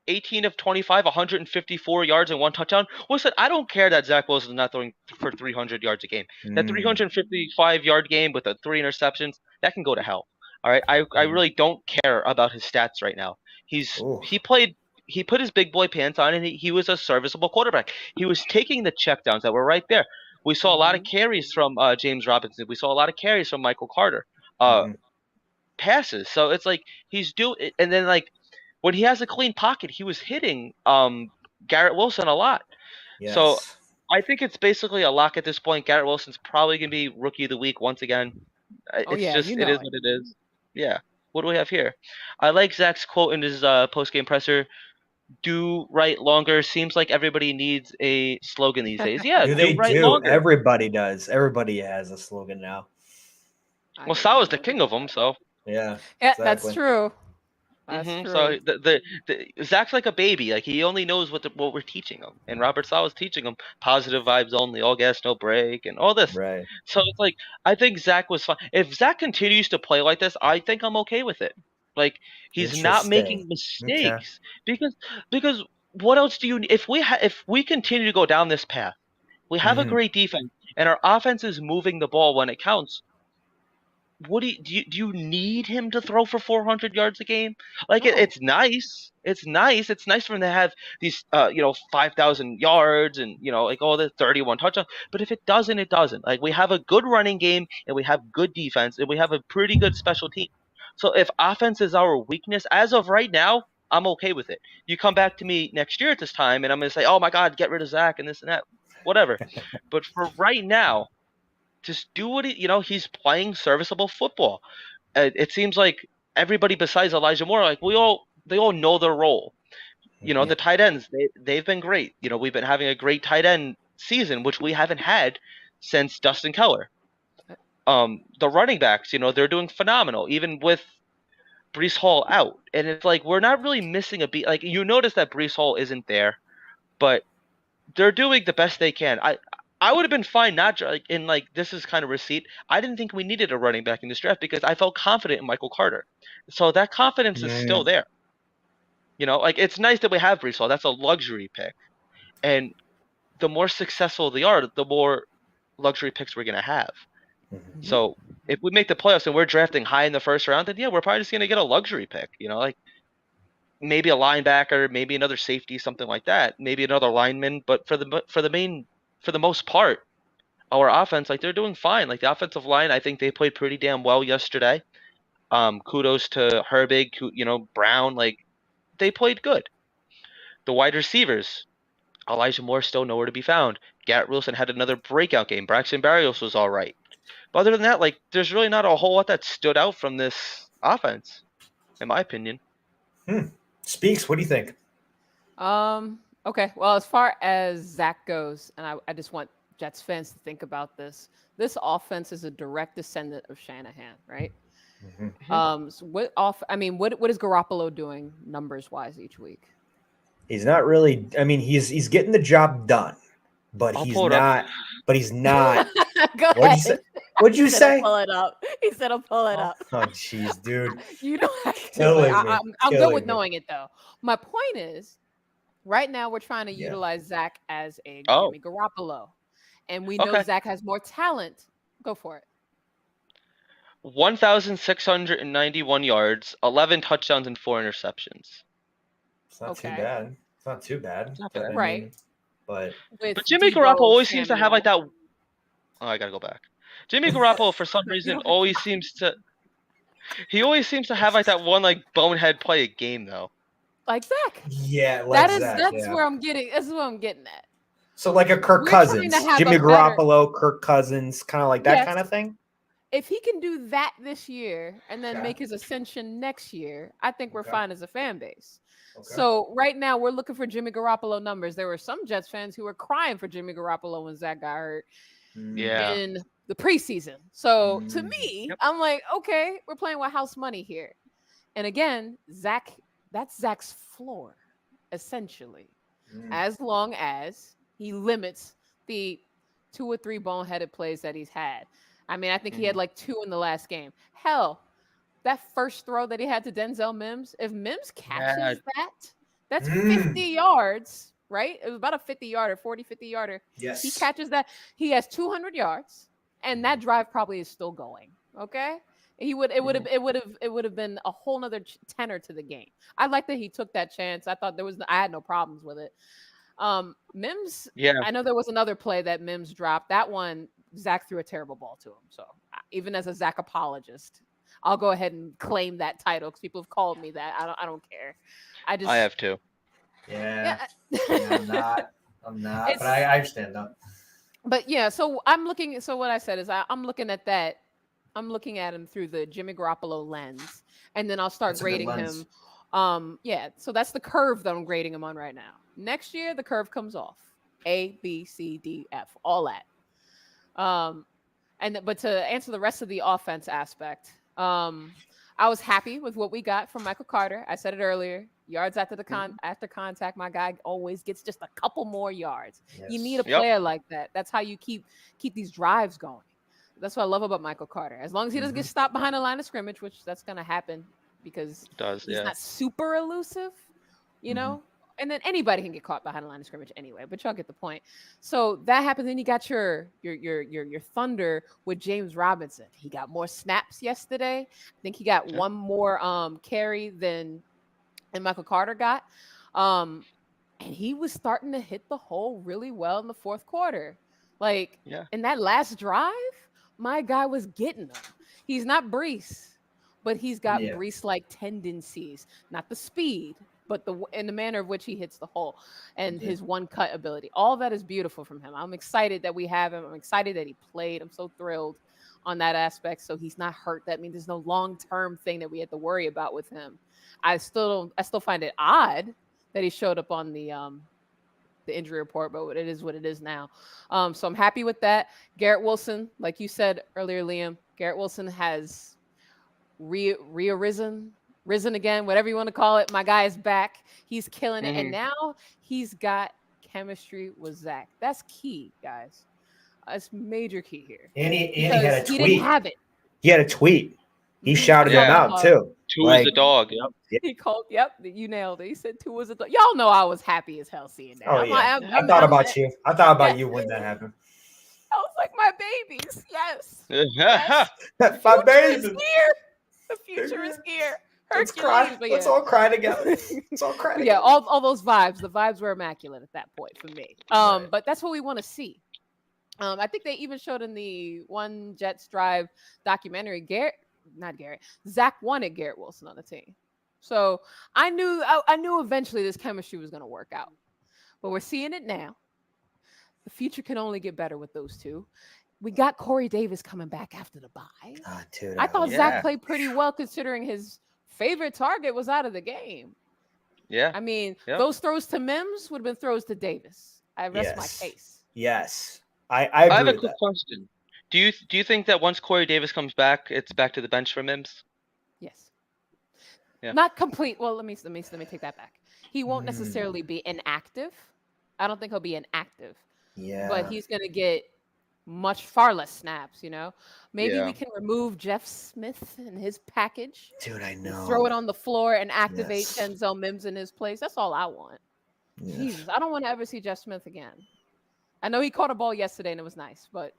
18 of 25, 154 yards and 1 touchdown. Listen, I don't care that Zach Wilson is not throwing for 300 yards a game. That 355-yard game with the 3 interceptions, that can go to hell. All right, I really don't care about his stats right now. He put his big boy pants on, and he was a serviceable quarterback. He was taking the checkdowns that were right there. We saw a lot of carries from James Robinson. We saw a lot of carries from Michael Carter. Passes. So it's like he's doing, and then like when he has a clean pocket, he was hitting Garrett Wilson a lot. Yes. So I think it's basically a lock at this point. Garrett Wilson's probably gonna be rookie of the week once again. It is what it is. Yeah. What do we have here? I like Zach's quote in his post-game presser. Do right longer. Seems like everybody needs a slogan these days. Yeah, do right longer. Everybody does. Everybody has a slogan now. Well, Sal is the king of them, so. Yeah, exactly. That's true. That's true. So the Zach's like a baby. Like he only knows what we're teaching him, and Robert Sal is teaching him positive vibes only, all gas, no break, and all this. Right. So it's like I think Zach was fine. If Zach continues to play like this, I think I'm okay with it. Like he's not making mistakes because what else do you? If we continue to go down this path, we have a great defense, and our offense is moving the ball when it counts. What do you need him to throw for 400 yards a game? Like it's nice. It's nice. It's nice for him to have these 5,000 yards and like all the 31 touchdowns. But if it doesn't, it doesn't. Like we have a good running game and we have good defense and we have a pretty good special team. So if offense is our weakness as of right now, I'm okay with it. You come back to me next year at this time and I'm gonna say, oh my God, get rid of Zach and this and that, whatever. But for right now, just do what he's playing serviceable football. It seems like everybody besides Elijah Moore, like they all know their role. The tight ends, they've been great. We've been having a great tight end season, which we haven't had since Dustin Keller. The running backs, they're doing phenomenal, even with Breece Hall out. And it's like we're not really missing a beat. Like you notice that Breece Hall isn't there, but they're doing the best they can. I would have been fine. This is kind of receipt. I didn't think we needed a running back in this draft because I felt confident in Michael Carter. So that confidence is still there. Like it's nice that we have Brees Hall. That's a luxury pick, and the more successful they are, the more luxury picks we're gonna have. Mhm. So if we make the playoffs and we're drafting high in the first round, then yeah, we're probably just gonna get a luxury pick. Like maybe a linebacker, maybe another safety, something like that, maybe another lineman. But for the most part, our offense, like they're doing fine. Like the offensive line, I think they played pretty damn well yesterday. Kudos to Herbig, Brown, like they played good. The wide receivers, Elijah Moore still nowhere to be found. Garrett Wilson had another breakout game. Braxton Berrios was all right. But other than that, like there's really not a whole lot that stood out from this offense, in my opinion. Speaks. What do you think? Okay. Well, as far as Zach goes, and I just want Jets fans to think about this. This offense is a direct descendant of Shanahan, right? So what is Garoppolo doing numbers wise each week? He's not really. I mean, he's getting the job done, but I'll he's pull it up. not. But he's not. Go What'd you ahead. say? What'd you He said, "I'll say? pull it up." He said, "I'll pull it up." Oh, jeez, dude. You don't have to. Killing But me. I'm good Killing with me. knowing it though. My point is, right now we're trying to Yeah. utilize Zach as a Oh. Jimmy Garoppolo, and we know Okay. Zach has more talent. Go for it. 1,691 yards, 11 touchdowns, and 4 interceptions. It's not too Okay. bad. It's not too bad. Not but bad. I Right. mean, but With But Jimmy Debo Garoppolo always seems to have like Samuel. that. Oh, I gotta go back. Jimmy Garoppolo, for some You reason, don't- always seems to. He always seems to have like that one like bonehead play a game though. like Zach. yeah, like Zach, That's yeah. where I'm getting. That's what I'm getting at. So like a Kirk We're trying to Cousins, have Jimmy a better- Garoppolo, Kirk Cousins, kind of like that Yes. kind of thing. If he can do that this year and then Okay. make his ascension next year, I think we're Okay. fine as a fan base. Okay. So right now we're looking for Jimmy Garoppolo numbers. There were some Jets fans who were crying for Jimmy Garoppolo when Zach got hurt Yeah. in the preseason. So to Mm. me, Yep. I'm like, okay, we're playing with house money here. And again, that's Zach's floor, essentially, as long as he limits the 2 or 3 boneheaded plays that he's had. I mean, I think he had like 2 in the last game. Hell, that first throw that he had to Denzel Mims, if Mims catches that's 50 yards, right? It was about a 50-yarder, 40, 50-yarder. Yes. He catches that. He has 200 yards, and that drive probably is still going. Okay. It would have been a whole nother tenor to the game. I like that he took that chance. I thought I had no problems with it. Mims, Yeah. I know there was another play that Mims dropped. That one, Zach threw a terrible ball to him. So even as a Zach apologist, I'll go ahead and claim that title because people have called me that. I don't care. I have to. Yeah. I'm not. It's- But I understand though. But yeah, so I'm looking. So what I said is I'm looking at that. I'm looking at him through the Jimmy Garoppolo lens, and then I'll start That's a good grading lens. him. Yeah. So that's the curve that I'm grading him on right now. Next year, the curve comes off. A, B, C, D, F, all that. But to answer the rest of the offense aspect, I was happy with what we got from Michael Carter. I said it earlier. Yards after after contact, my guy always gets just a couple more yards. You need a Yep. player like that. That's how you keep these drives going. That's what I love about Michael Carter. As long as he doesn't get stopped behind the line of scrimmage, which that's going to happen because he's not super elusive, you know. And then anybody can get caught behind the line of scrimmage anyway. But y'all get the point. So that happens. Then you got your Thunder with James Robinson. He got more snaps yesterday. I think he got one more carry than Michael Carter got. And he was starting to hit the hole really well in the fourth quarter. Like in that last drive, my guy was getting them. He's not Brees, but he's got Brees-like tendencies. Not the speed, but in the manner of which he hits the hole and his one-cut ability. All that is beautiful from him. I'm excited that we have him. I'm excited that he played. I'm so thrilled on that aspect. So he's not hurt. That means there's no long-term thing that we have to worry about with him. I still find it odd that he showed up on the injury report, but it is what it is now. So I'm happy with that. Garrett Wilson, like you said earlier, Liam, Garrett Wilson has risen again, whatever you want to call it. My guy is back. He's killing it. And now he's got chemistry with Zach. That's key, guys. It's major key here. And he Because had a he didn't tweet. have it. He had a tweet. He I shouted saw him Yeah. the out dog. too. Two is the dog. Yep. He called. Yep, you nailed it. He said 2 was a dog. Y'all know I was happy as hell seeing that. Oh I'm yeah, like, I thought I'm about like, you. I thought about yeah. you when that happened. I was like, my babies. Yes. Yes. The My future is baby. here. The future is here. Let's Hercules. cry. But Let's yeah. all cry together. Let's all cry But yeah, together. all those vibes. The vibes were immaculate at that point for me. Right. But that's what we want to see. I think they even showed in the One Jets Drive documentary, Zach wanted Garrett Wilson on the team. So I knew eventually this chemistry was going to work out. But we're seeing it now. The future can only get better with those two. We got Corey Davis coming back after the bye. Oh, dude, I thought Yeah. Zach played pretty well considering his favorite target was out of the game. Yeah. I mean, Yep. those throws to Mims would have been throws to Davis. I rest my case. Yes. I I agree have a with quick that. question. Do you think that once Corey Davis comes back, it's back to the bench for Mims? Yes. Yeah. Not complete. Well, let me take that back. He won't necessarily be inactive. I don't think he'll be inactive. Yeah. But he's going to get far less snaps, Maybe Yeah. we can remove Jeff Smith and his package. Dude, I know. Throw it on the floor and activate Yes. Denzel Mims in his place. That's all I want. Yes. Jesus, I don't want to ever see Jeff Smith again. I know he caught a ball yesterday and it was nice, but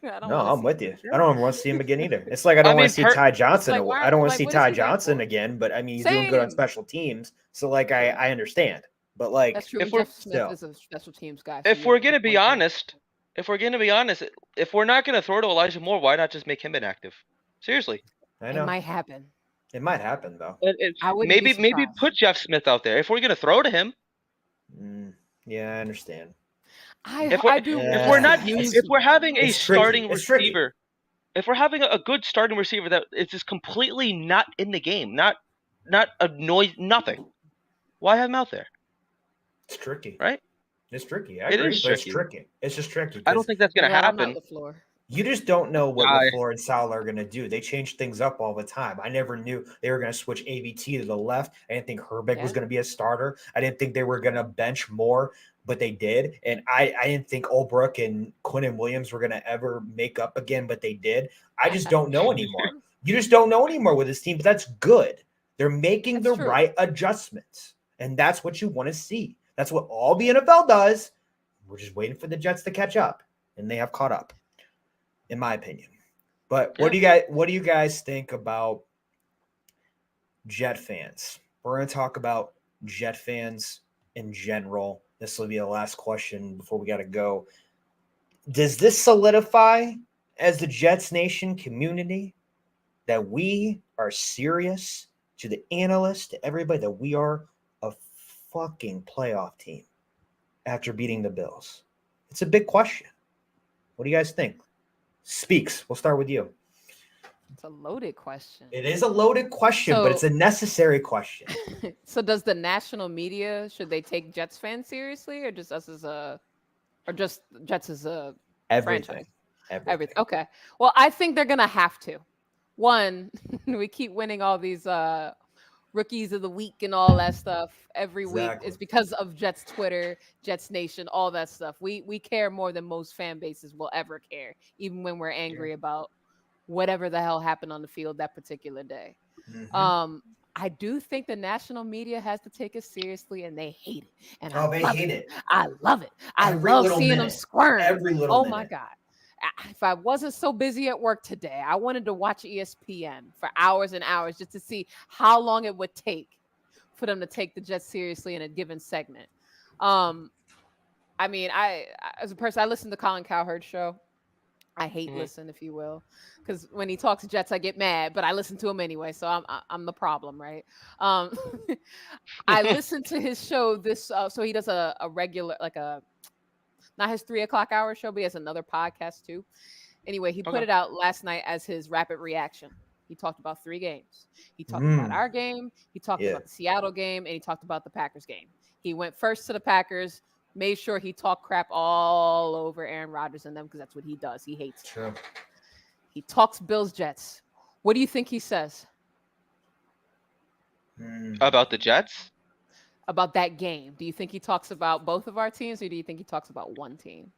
I don't No, wanna I'm see with him you. again. I don't want to see him again either. It's like I don't want mean, to see Ty Johnson. Like, why- I don't want to like, see what is Ty he there Johnson for? again. But I mean, he's doing good on Same. special teams. So like, I understand. But like, That's true. If we're- Jeff Smith still. is a special teams guy. If we're gonna be honest, if we're not gonna throw to Elijah Moore, why not just make him inactive? Seriously. I it know might happen. it might happen though. I wouldn't be Maybe surprised. put Jeff Smith out there if we're gonna throw to him. Yeah, I understand. If I do. Yeah. If we're not, use if we're having a It's tricky. starting It's tricky. receiver, if we're having a good starting receiver that is just completely not in the game, not annoyed, nothing, why have him out there? It's tricky, right? It's tricky. I It agree, is but it's tricky. tricky. It's just tricky. I don't 'cause think that's gonna I'm happen. not LaFleur. You just don't know what I- LaFleur and Saleh are going to do. They change things up all the time. I never knew they were going to switch AVT to the left. I didn't think Herbeck was Yeah. going to be a starter. I didn't think they were going to bench more, but they did. And I didn't think Olbrook and Quinnen Williams were going to ever make up again, but they did. I just don't know anymore. You just don't know anymore with this team, but that's good. They're making That's the true. right adjustments, and that's what you want to see. That's what all the NFL does. We're just waiting for the Jets to catch up, and they have caught up, in my opinion. But what do you guys think about Jet fans? We're going to talk about Jet fans in general. This will be the last question before we got to go. Does this solidify as the Jets Nation community that we are serious, to the analysts, to everybody, that we are a fucking playoff team after beating the Bills? It's a big question. What do you guys think? Speaks. We'll start with you. It's a loaded question. It is a loaded question, but it's a necessary question. So does the national media, should they take Jets fans seriously, or just us as just Jets as a Everything. franchise? Everything. Okay. Well, I think they're gonna have to. One, we keep winning all these rookies of the week and all that stuff every week. It's because of Jets Twitter, Jets Nation, all that stuff. We care more than most fan bases will ever care, even when we're angry about whatever the hell happened on the field that particular day. Mm-hmm. I do think the national media has to take it seriously, and they hate it. And they hate it. I love it. I Every love little seeing them minute. squirm. Every little Oh minute. my God. If I wasn't so busy at work today, I wanted to watch ESPN for hours and hours just to see how long it would take for them to take the Jets seriously in a given segment. I mean, I as a person, I listen to Colin Cowherd's show. I hate listen, if you will, because when he talks Jets, I get mad, but I listen to him anyway, so I'm the problem, right? I listened to his show so he does a regular, like not his 3:00 hour show, but he has another podcast too. Anyway, he put it out last night as his rapid reaction. He talked about 3 games. He talked about our game. He talked about the Seattle game, and he talked about the Packers game. He went first to the Packers, made sure he talked crap all over Aaron Rodgers and them, because that's what he does. He hates True. He talks Bills Jets. What do you think he says About the Jets? about that game? Do you think he talks about both of our teams, or do you think he talks about one team?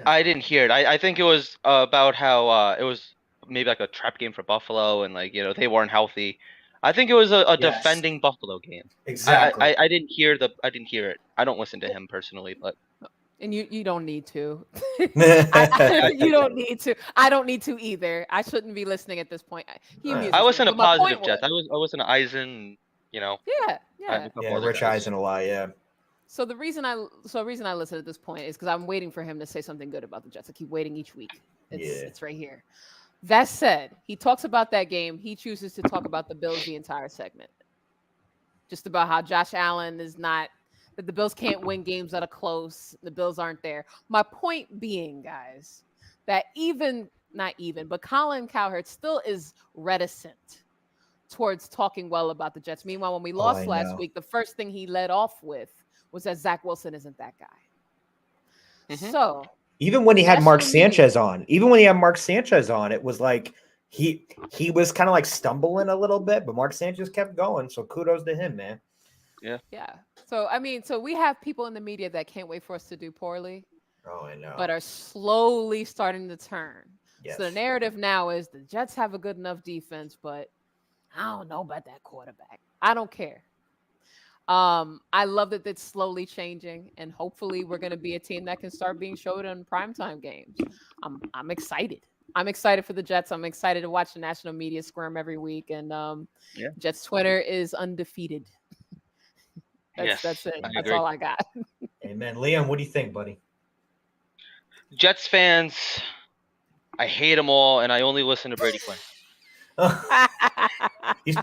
I didn't hear it. I think it was about how it was maybe like a trap game for Buffalo, and like they weren't healthy. I think it was a Yes, defending Buffalo game. exactly. I didn't hear I didn't hear it. I don't listen to him personally, but And you don't need to. yeah, You don't need to. I don't need to either. I shouldn't be listening at this point. He I amuses me. listen to But my point positive was, Jets. I listen to Eisen, yeah, and yeah. a Yeah, couple other Rich guys. Eisen a lot. Yeah. So the reason I listen at this point is because I'm waiting for him to say something good about the Jets. I keep waiting each week. Yeah. It's right here. That said, he talks about that game. He chooses to talk about the Bills the entire segment. Just about how Josh Allen is not that the Bills can't win games that are close. The Bills aren't there. My point being, guys, that even not even, but Colin Cowherd still is reticent towards talking well about the Jets. Meanwhile, when we Oh, I lost last know. week, the first thing he led off with was that Zach Wilson isn't that guy. Mhm. So Even when he had Mark national media, Sanchez on, it was like he was kind of like stumbling a little bit, but Mark Sanchez kept going. So kudos to him, man. yeah. So I mean, so we have people in the media that can't wait for us to do poorly, Oh, I know. but are slowly starting to turn. Yes. So the narrative now is the Jets have a good enough defense, but I don't know about that quarterback. I don't care. I love that it's slowly changing, and hopefully we're going to be a team that can start being showed in primetime games. I'm excited. I'm excited for the Jets. I'm excited to watch the national media squirm every week, and Yeah. Jets Twitter is undefeated. Yes, That's it. I That's agree. all I got. Amen. Liam, what do you think, buddy? Jets fans, I hate them all, and I only listen to Brady Quinn. He's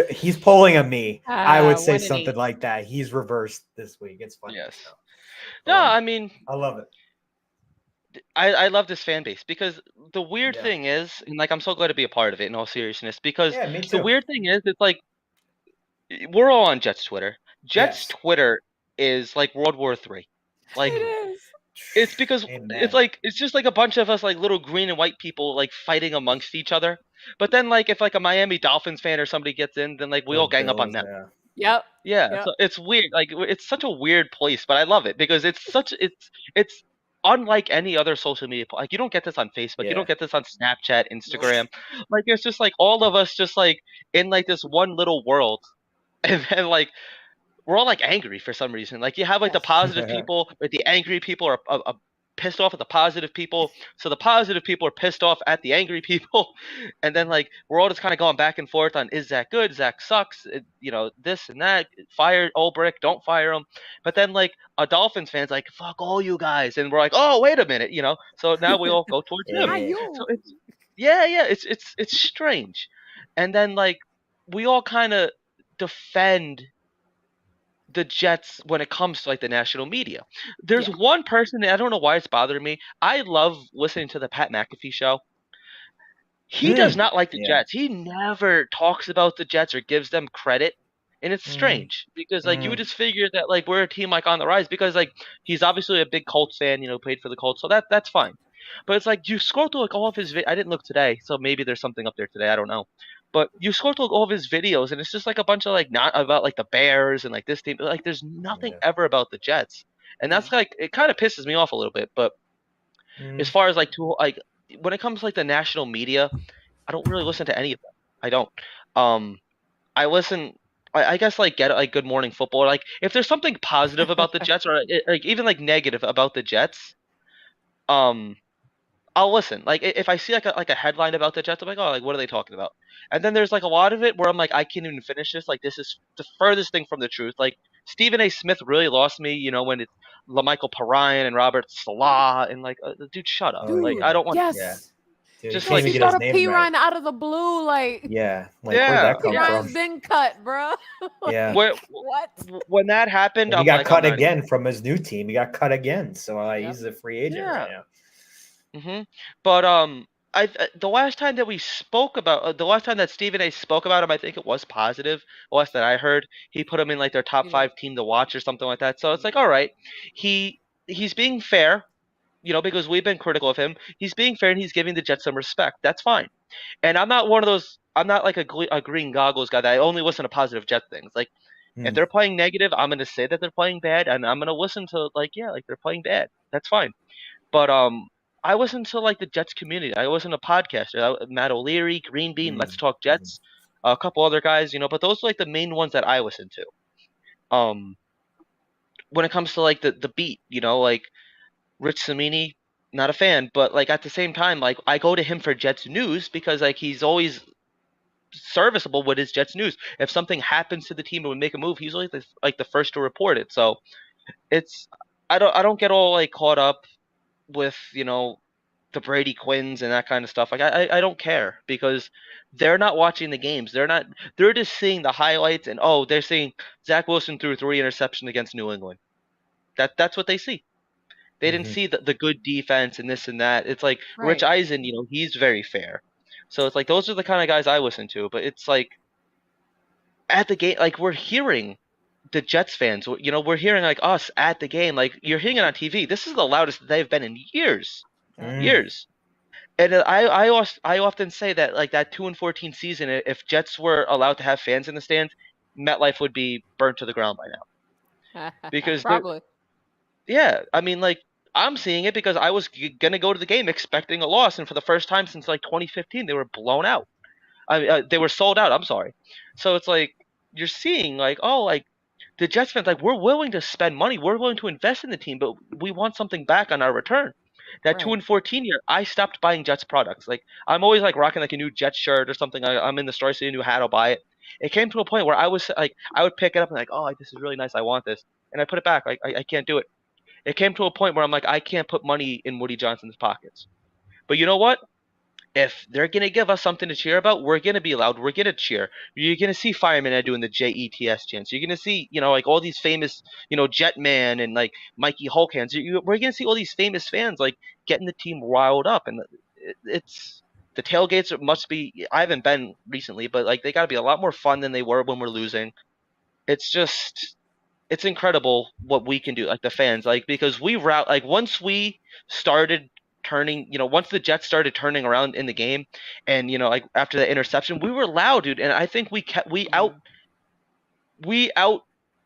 he's pulling on me. I would say 1 and something 8. like that. He's reversed this week. It's funny. Yes. No, No, I mean, I love it. I love this fan base because the weird Yeah. thing is, and like I'm so glad to be a part of it in all seriousness, because Yeah, me the too. weird thing is, it's like we're all on Jets Twitter. Jets Yes. Twitter is like World War III. Like It is. it's because Amen. it's just like a bunch of us like little green and white people like fighting amongst each other. But then like if like a Miami Dolphins fan or somebody gets in, then like we all Or gang up on Bills, them. yeah. Yep. Yeah, Yep. so it's weird. Like it's such a weird place, but I love it because it's unlike any other social media. Like you don't get this on Facebook, you Yeah. don't get this on Snapchat, Instagram. Like it's just like all of us just like in like this one little world, and then like we're all like angry for some reason. Like you have like the Yes. positive people, but the angry people are pissed off at the positive people. So the positive people are pissed off at the angry people, and then like we're all just kind of going back and forth on is Zach good? Zach sucks. This and that. Fire Ulbrich, don't fire him. But then like a Dolphins fans like fuck all you guys, and we're like oh wait a minute. So now we all go towards him. Not Yeah. So you. it's yeah, it's strange, and then like we all kind of defend the Jets when it comes to like the national media. There's Yeah. one person that I don't know why it's bothering me. I love listening to the Pat McAfee show. He does not like the Yeah. Jets. He never talks about the Jets or gives them credit. And it's strange because like you would just figure that like we're a team like on the rise because like he's obviously a big Colts fan, played for the Colts, so that's fine. But it's like you scroll through like all of his I didn't look today, so maybe there's something up there today, I don't know. But you scroll through like, all of his videos and it's just like a bunch of like not about like the Bears and like this team, like there's nothing Yeah. ever about the Jets. And that's like it kind of pisses me off a little bit, but as Mm. far as like to like when it comes to like the national media, I don't really listen to any of them. I don't. Um, I listen. I guess like get like Good Morning Football. Like if there's something positive about the Jets or like even like negative about the Jets, um, I'll listen. Like if I see like a headline about the Jets, I'm like, oh, like what are they talking about? And then there's like a lot of it where I'm like, I can't even finish this. Like this is the furthest thing from the truth. Like Stephen A. Smith really lost me. When it's LaMichael Perrine and Robert Salah and like, dude, shut up. Oh, Like Dude, I yeah. don't want. Yeah. yes. Dude, he Just can't Yes, like even he get his started name P right. Ryan out of the blue. Like Yeah. Like where'd yeah, that P come yeah. from? Ryan's been cut, bro. Yeah. Like, When what? when that happened, And he I'm got like, I'm cut not. again from his new team. He got cut again. So Yep. he's a free agent right Yeah. now. But the last time that we spoke about the last time that Stephen A. spoke about him, I think it was positive. The last that I heard, he put him in like their top He did. 5 team to watch or something like that. So it's like, all right, he's being fair, because we've been critical of him. He's being fair and he's giving the Jets some respect. That's fine. And I'm not one of those. I'm not like a green goggles guy that I only listen to positive Jet things. Like If they're playing negative, I'm gonna say that they're playing bad, and I'm gonna listen to like they're playing bad. That's fine. But I listen to like the Jets community. I listen to podcasters, Matt O'Leary, Green Bean, Let's Talk Jets, a couple other guys, but those are like the main ones that I listen to. When it comes to like the beat, like Rich Samini, not a fan, but like at the same time, like I go to him for Jets news because like he's always serviceable with his Jets news. If something happens to the team and we make a move, he's always like the first to report it. So it's I don't get all like caught up with the Brady Quinns and that kind of stuff. Like I don't care because they're not watching the games. They're just seeing the highlights and they're seeing Zach Wilson threw 3 interceptions against New England. That's what they see. They didn't see the good defense and this and that. It's like Rich Right. Eisen, he's very fair. So it's like those are the kind of guys I listen to. But it's like at the game, like we're hearing the Jets fans. We're hearing like us at the game. Like you're hearing it on TV. This is the loudest they've been in years, years. And I often say that like that 2-14 season, if Jets were allowed to have fans in the stands, MetLife would be burnt to the ground by now. Because Probably. yeah, I mean like I'm seeing it because I was gonna go to the game expecting a loss, and for the first time since like 2015, they were blown out. They were sold out. I'm sorry. So it's like you're seeing like like the Jets fans like we're willing to spend money, we're willing to invest in the team, but we want something back on our return. That Right. 2-14 year, I stopped buying Jets products. Like I'm always like rocking like a new Jets shirt or something. I'm in the store, see a new hat, I'll buy it. It came to a point where I was like, I would pick it up and like, oh, this is really nice, I want this, and I put it back. Like I can't do it. It came to a point where I'm like, I can't put money in Woody Johnson's pockets. But you know what? If they're gonna give us something to cheer about, we're gonna be loud. We're gonna cheer. You're gonna see Fireman Ed doing the JETS chants. You're gonna see, like all these famous, Jetman and like Mikey Hulkhands. We're gonna see all these famous fans like getting the team riled up, and it's the tailgates must be. I haven't been recently, but like they got to be a lot more fun than they were when we're losing. It's just it's incredible what we can do, like the fans, like because we route like once we started turning, once the Jets started turning around in the game, and like after the interception, we were loud, dude, and I think we out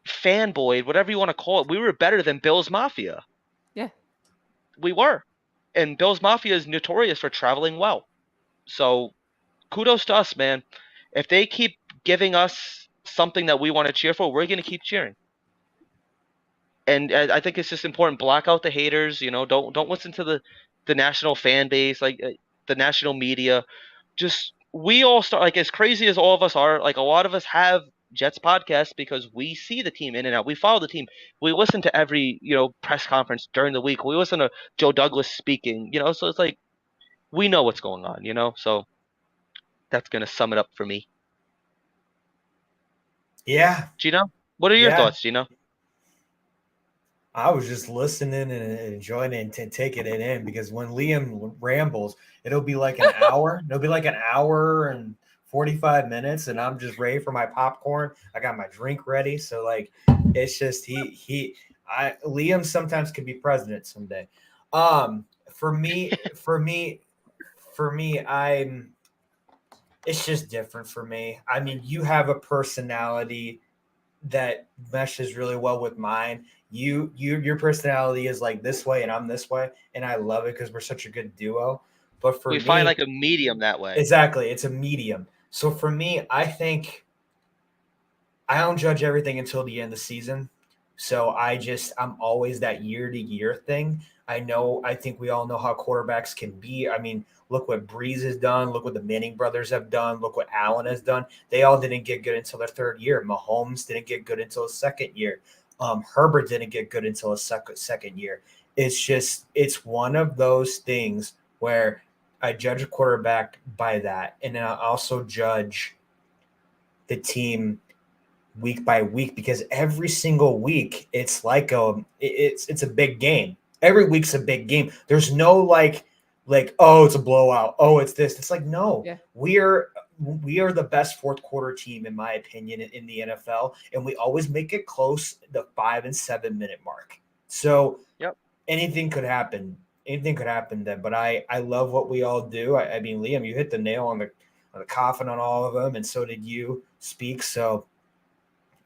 fanboyed, whatever you want to call it. We were better than Bills Mafia. Yeah. We were, and Bills Mafia is notorious for traveling well. So kudos to us, man. If they keep giving us something that we want to cheer for, we're gonna keep cheering. And I think it's just important. Block out the haters. Don't listen to the national fan base, like the national media. Just we all start like as crazy as all of us are. Like a lot of us have Jets podcasts because we see the team in and out. We follow the team. We listen to every press conference during the week. We listen to Joe Douglas speaking. So it's like we know what's going on. So that's gonna sum it up for me. Yeah. Gino, what are your thoughts, Gino? I was just listening and enjoying it and taking it in because when Liam rambles, it'll be like an hour. It'll be like an hour and 45 minutes, and I'm just ready for my popcorn. I got my drink ready. So like it's just Liam sometimes could be president someday. For me, it's just different for me. I mean, you have a personality that meshes really well with mine. Your personality is like this way and I'm this way, and I love it because we're such a good duo. But for We me, find like a medium that way. exactly, it's a medium. So for me, I think I don't judge everything until the end of the season. So I'm always that year to year thing. I think we all know how quarterbacks can be. I mean, look what Breeze has done. Look what the Manning brothers have done. Look what Allen has done. They all didn't get good until their third year. Mahomes didn't get good until his second year. Herbert didn't get good until his second year. It's one of those things where I judge a quarterback by that. And then I also judge the team week by week because every single week it's like it's a big game. Every week's a big game. There's no like oh, it's a blowout. Oh, it's this. It's like no. Yeah. We are the best fourth quarter team in my opinion in the NFL, and we always make it close the 5 and 7 minute mark. So Yep. Anything could happen. Anything could happen then. But I love what we all do. I mean, Liam, you hit the nail on the coffin on all of them, and so did you speak. So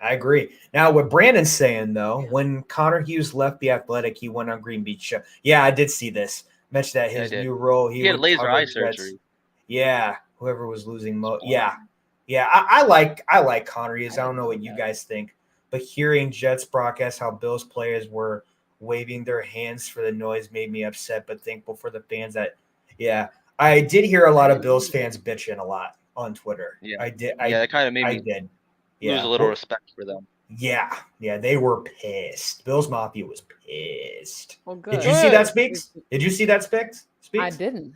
I agree. Now, what Brandon's saying though, when Connor Hughes left the Athletic, he went on Green Beach Show. Yeah, I did see this. Mentioned that Yeah, I his did. new role, He he had would laser cover eye Jets. surgery. Yeah, whoever was losing Boring. yeah. I like Connor Hughes. I don't didn't know know what you that. guys think, but hearing Jets broadcast how Bills players were waving their hands for the noise made me upset, but thankful for the fans that. Yeah, I did hear a lot of Bills fans bitching a lot on Twitter. Yeah. I did. Yeah, that kind of made I me did. lose a Yeah. little respect for them. Yeah, they were pissed. Bills Mafia was pissed. Well, Did good. you see that, Good. Speaks? Did you see that, Speaks? I Speaks? didn't.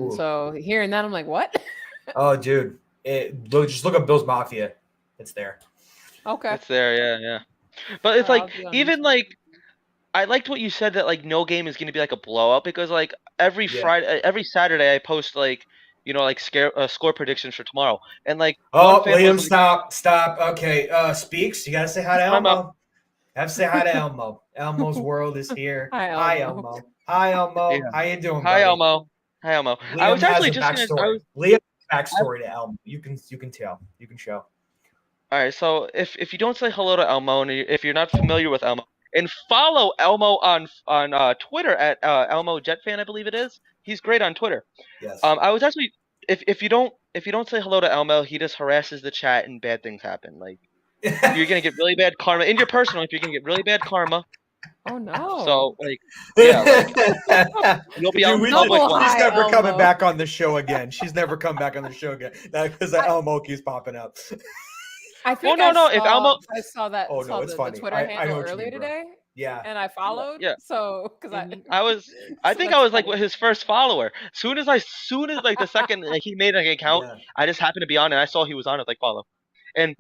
Ooh. So hearing that, I'm like, what? Oh, dude. Just look up Bills Mafia. It's there. Okay. It's there, yeah. But it's I'll like be on even YouTube. like I liked what you said that like no game is gonna be like a blowout because like Yeah. every Saturday I post like like score predictions for tomorrow and like one Oh, fan was Liam, like stop. Okay, Speaks. You gotta say hi to I'm up. Elmo. Have to say hi to Elmo. Elmo's world is here. Hi, Hi, Elmo. Elmo. Hi, Yeah. Elmo. How you doing, Hi buddy? Elmo. Hi Elmo. I Liam was has actually a just gonna I backstory. was Liam's I, backstory to Elmo. You can tell. You can show. all right. So if you don't say hello to Elmo and if you're not familiar with Elmo and follow Elmo on Twitter at Elmo Jetfan I believe it is. He's great on Twitter. Yes. I was actually if you don't say hello to Elmo, he just harasses the chat and bad things happen. Like you're gonna get really bad karma in your personal life. You're gonna get really bad karma. Oh no. So like yeah, like you'll be out Dude, in we should. public Double one. She's hi, never coming Elmo. back on the show again. She's never come back on the show again. Because the I, Elmo keeps popping up. I Well, think no. If Elmo, I saw that Oh no, it's the funny. Twitter I know handle what you earlier mean, bro. today, Yeah. and I followed. yeah, So because I was. I so think I that's was like funny. his first follower. Soon as like the second like, he made an account, Yeah. I just happened to be on and I saw he was on it. Like follow, and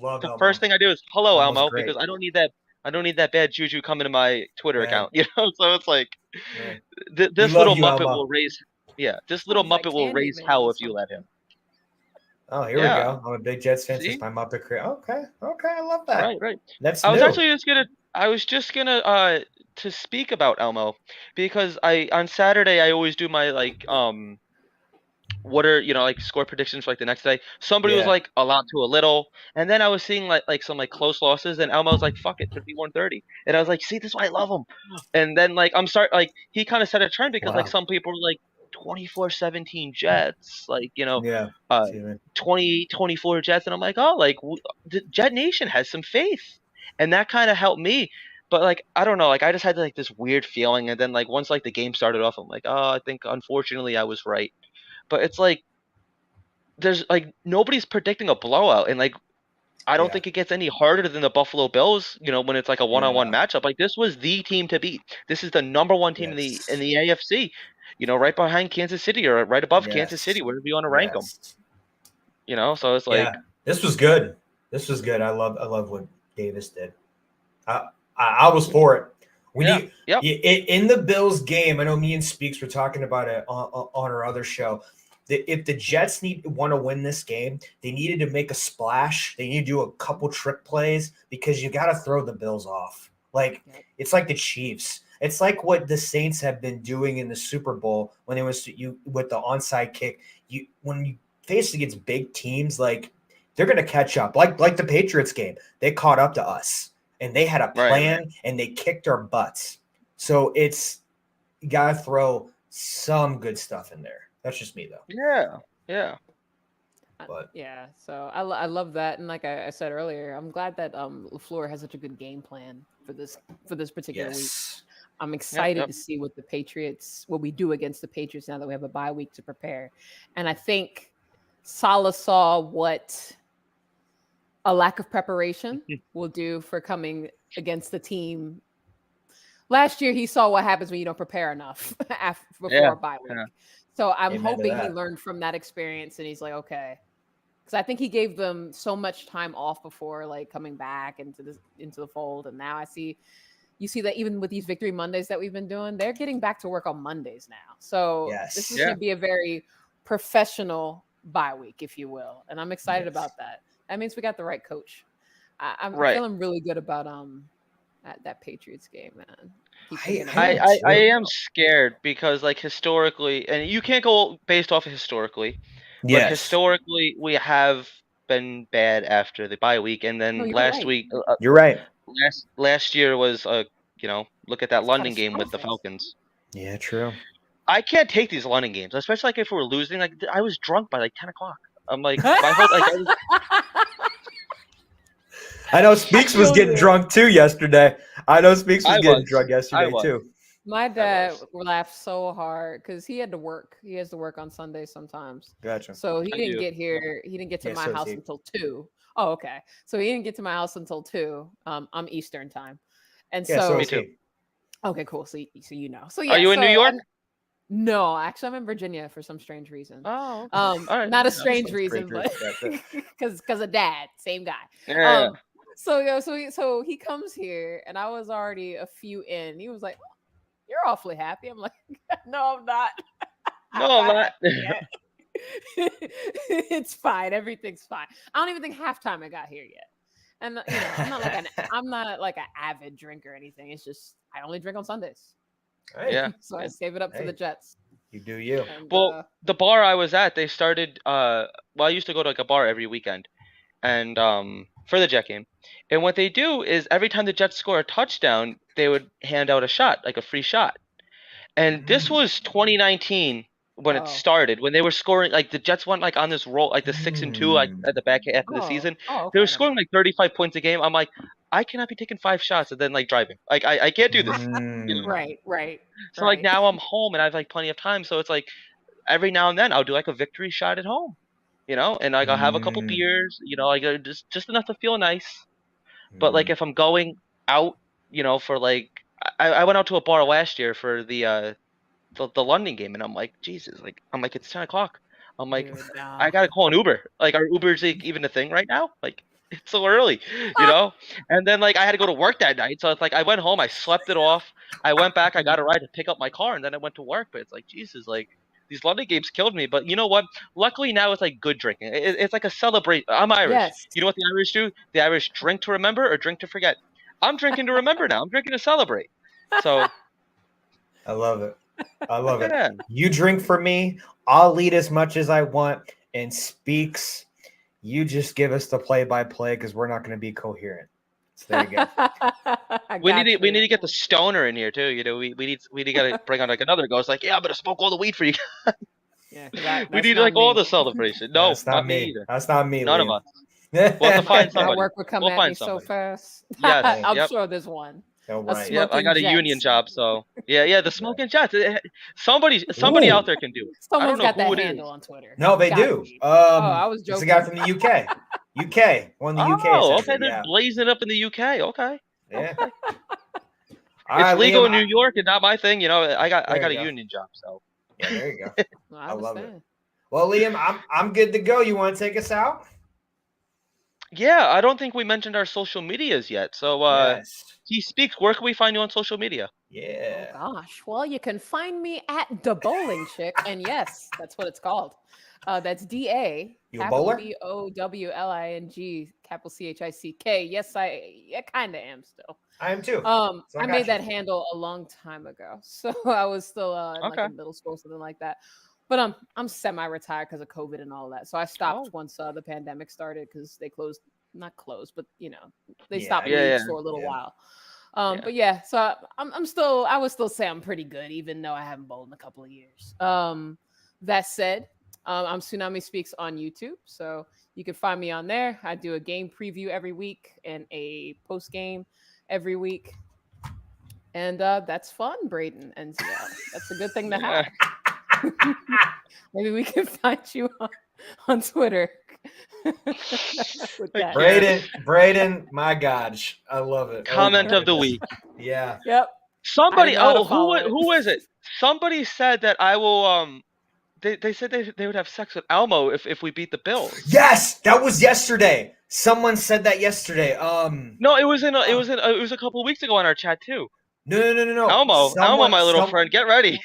Love the first Elmo. thing I do is hello Elmo's Elmo because great. I don't need that. I don't need that bad juju coming to my Twitter Right. account. So it's like Right. We this love little you, Muppet Elmo. will raise. Yeah, this little Sounds like Muppet will Candy raise made hell me if you let him. something. Oh, here we Yeah. go. I'm a big Jets fan since See. my Muppet career. Okay. I love that. Right. That's I was new. actually just gonna. I was just gonna to speak about Elmo because I on Saturday I always do my like what are like score predictions for like the next day. Somebody was Yeah. like a lot to a little, and then I was seeing like some like close losses, and Elmo was like fuck it 51-30, and I was like see this is why I love him, and then like he kind of set a trend because like Wow. some people were like 24-17 Jets like Yeah. uh See, man. 20-24 Jets, and I'm like oh like the Jet Nation has some faith, and that kind of helped me. But like I don't know, like I just had like this weird feeling, and then like once like the game started off, I'm like, oh, I think unfortunately I was right. But it's like there's like nobody's predicting a blowout, and like I don't Yeah. think it gets any harder than the Buffalo Bills. When it's like a one-on-one Yeah. matchup, like this was the team to beat. This is the number one team in the Yes. AFC. Right behind Kansas City or right above Kansas City, Yes. wherever you want to rank them. Yes. So it's Yeah. like This was good. I love what Davis did. I was for it. We yeah, need yep, in the Bills game. I know me and Speaks were talking about it on our other show. That if the Jets want to win this game, they needed to make a splash. They need to do a couple trick plays because you got to throw the Bills off. Like it's like the Chiefs. It's like what the Saints have been doing in the Super Bowl when it was you with the onside kick. When you face against big teams, like they're going to catch up. Like the Patriots game, they caught up to us and they had a right. plan and they kicked our butts. So you got to throw some good stuff in there. That's just me though. Yeah. But Yeah, so I love that, and like I said earlier, I'm glad that LaFleur has such a good game plan for this particular week. yes, I'm excited Yep. to see what we do against the Patriots now that we have a bye week to prepare, and I think Salah saw what a lack of preparation will do for coming against the team. Last year, he saw what happens when you don't prepare enough before a bye week. Yeah. So I'm Amen to hoping he that. learned from that experience, and he's like, okay, because I think he gave them so much time off before like coming back into the fold, and now you see that even with these Victory Mondays that we've been doing, they're getting back to work on Mondays now. So this is Yes. going to be a very professional bye week, if you will, and I'm excited Yes. about that. That means we got the right coach. I'm Right. feeling really good about that Patriots game, man. I am scared because like historically, and you can't go based off of historically, but Yes. historically we have been bad after the bye week, and No, then you're last right. week, You're right. last year was look at that It's London game with the catastrophic. Falcons. Yeah, true. I can't take these London games, especially like if we're losing. Like I was drunk by like 10 o'clock. I'm like my whole like I was, I know Speaks was feel getting you. drunk too yesterday. I know Speaks was I getting was. drunk I yesterday was. too. My dad was. laughed so hard because he had to work. He has to work on Sundays sometimes. Gotcha. So he I didn't do. get here. He didn't get to Yeah, my so does house he. until 2. Oh, okay. So he didn't get to my house until 2. I'm Eastern time. And Yeah, so so Me is too. he. okay, cool. So you know. So Are yeah, you in New York? no, actually I'm in Virginia for some strange reason. Oh, okay. All right. Not a Yeah. strange Some reason, strange but reason, because of dad, same guy. Yeah. So yeah, so he comes here and I was already a few in. He was like, "You're awfully happy." I'm like, "No, I'm not. No, I'm not. happy yet." It's fine. Everything's fine. I don't even think halftime I got here yet. And I'm not like an avid drinker or anything. It's just I only drink on Sundays. Hey, Yeah. So I save it up for Hey. the Jets. you do you. And Well, the bar I was at, they started. Well, I used to go to like a bar every weekend, and for the Jet game, and what they do is every time the Jets score a touchdown, they would hand out a shot, like a free shot. And this was 2019 when it oh. started, when they were scoring like the Jets went like on this roll, like the 6-2, like Mm. at the back half of the Oh, season. oh, They okay. were never scoring mind. like 35 points a game. I'm like, I cannot be taking 5 shots and then like driving. Like I can't do this. You know? Right, right, So like right. now I'm home and I have like plenty of time. So it's like every now and then I'll do like a victory shot at home, and like I'll have a couple Mm. beers, like just enough to feel nice. But like Mm. if I'm going out, for like I went out to a bar last year for the London game, and I'm like, Jesus, like I'm like it's 10 o'clock. I'm like, Dude, I no. gotta call an Uber. Like, are Ubers like, even a thing right now? Like, it's so early, you know. And then like I had to go to work that night, so it's like I went home, I slept it off. I went back, I got a ride to pick up my car, and then I went to work. But it's like Jesus, like these London games killed me. But you know what? Luckily now it's like good drinking. It's like a celebrate. I'm Irish. Yes. You know what the Irish do? The Irish drink to remember or drink to forget. I'm drinking to remember now. I'm drinking to celebrate. So I love it. I love it. yeah. You drink for me. I'll eat as much as I want. And Speaks, you just give us the play-by-play because we're not going to be coherent. So there you go. We need to get the stoner in here too. We need to gotta bring on like another ghost. Like, yeah, I'm gonna smoke all the weed for you. Yeah, We need like all the celebration. No, That's not me. either. That's not me, None Liam. of us. We'll have to find My somebody. work would come We'll at find me so somebody. fast. Yes, I'm yep. sure there's one. Oh, A right. Yep, I Smoking got a union Jets. job, so yeah, the smoking jets. Somebody Ooh. out there can do it. I don't Someone's know got who that it handle is. on Twitter. No, they Gotta do. be. I was It's a joking. guy from the UK. UK. One of the UK. Oh, says okay, it, they're yeah. blazing up in the UK. Okay, Yeah. okay. All It's right, legal Liam, in New York and not my thing. I got There you a go. union job, so Yeah, there you go. I I love it. understand. Well, Liam, I'm good to go. You want to take us out? yeah. I don't think we mentioned our social medias yet. So Yes. he speaks. Where can we find you on social media? Yeah. Oh gosh. Well, you can find me at the Bowling Chick, and yes, that's what it's called. That's DA. You a bowler? BOWLING, capital CHICK. Yes, I kind of am still. I am too. I got made you. that handle a long time ago, so I was still in like Okay. in middle school, something like that. But I'm semi-retired because of COVID and all that. So I stopped once the pandemic started because they not closed, but they Yeah, stopped Yeah, leagues yeah. for a little Yeah. while. Yeah. But yeah, so I would still say I'm pretty good, even though I haven't bowled in a couple of years. That said, I'm Tsunami Speaks on YouTube, so you can find me on there. I do a game preview every week and a post game every week, and that's fun, Braden. And yeah, that's a good thing to have. Maybe we can find you on Twitter. With that. Braden, my gosh, I love it. Comment Oh, of the goodness. week. Yeah. Yep. Somebody. I know how to Oh, follow it. who is it? Somebody said that I will. They said they would have sex with Elmo if we beat the Bills. Yes, that was yesterday. Someone said that yesterday. No, it was it was a couple of weeks ago on our chat too. No. Elmo, my little friend, get ready.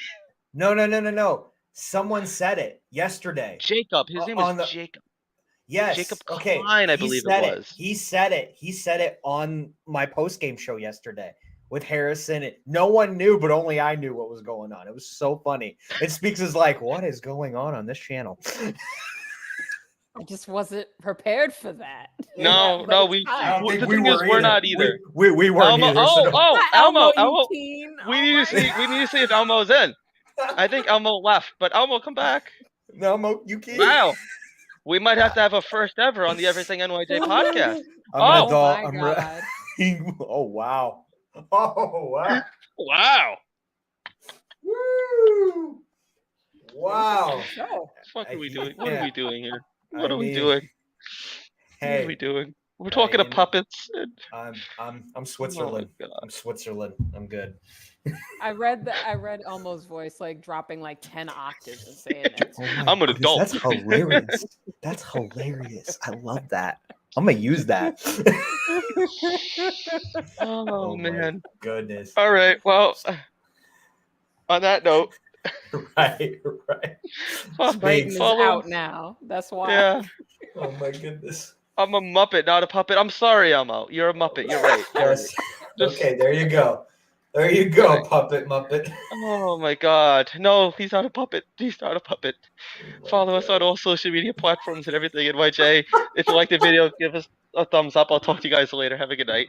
No. Someone said it yesterday. Jacob, his name on was the- Jacob. Yes. Jacob Okay. Klein, I he believe said it was. He said it. He said it on my post-game show yesterday with Harrison. No one knew, but only I knew what was going on. It was so funny. It Speaks is like, what is going on this channel? I just wasn't prepared for that. No, But no, it's we. fine. I don't think The we thing is, were we're either. not either. We weren't Elmo. either. So Oh, Not Elmo. you teen. We Oh need my to see. We need to see if Elmo's in. I think Elmo left, but Elmo, come back. no, Mo, you can't. Wow. We might have to have a first ever on the Everything NYJ podcast. I'm an Oh. adult. my I'm God. oh wow. Oh wow. Wow. Woo! Wow. So, What the fuck are we doing? What Yeah. are we doing here? I What are we mean, doing? What are Hey, we doing? We're talking to you know, puppets. I'm Switzerland. Oh my God. I'm Switzerland. I'm good. I read Elmo's voice like dropping like 10 octaves and saying that. Oh my I'm an goodness, adult. That's hilarious. That's hilarious. I love that. I'm gonna use that. Oh my man. goodness. All right. Well, on that note, Right. Fuck, Brayden is follow- out now. That's why. yeah, Oh my goodness. I'm a Muppet, not a puppet. I'm sorry, Elmo. You're a Muppet. You're right. Yes. Just- Okay, there you go. There you go, puppet Muppet. Oh my God. No, he's not a puppet. He's not a puppet. Follow us on all social media platforms and everything. NYJ. If you like the video, give us a thumbs up. I'll talk to you guys later. Have a good night.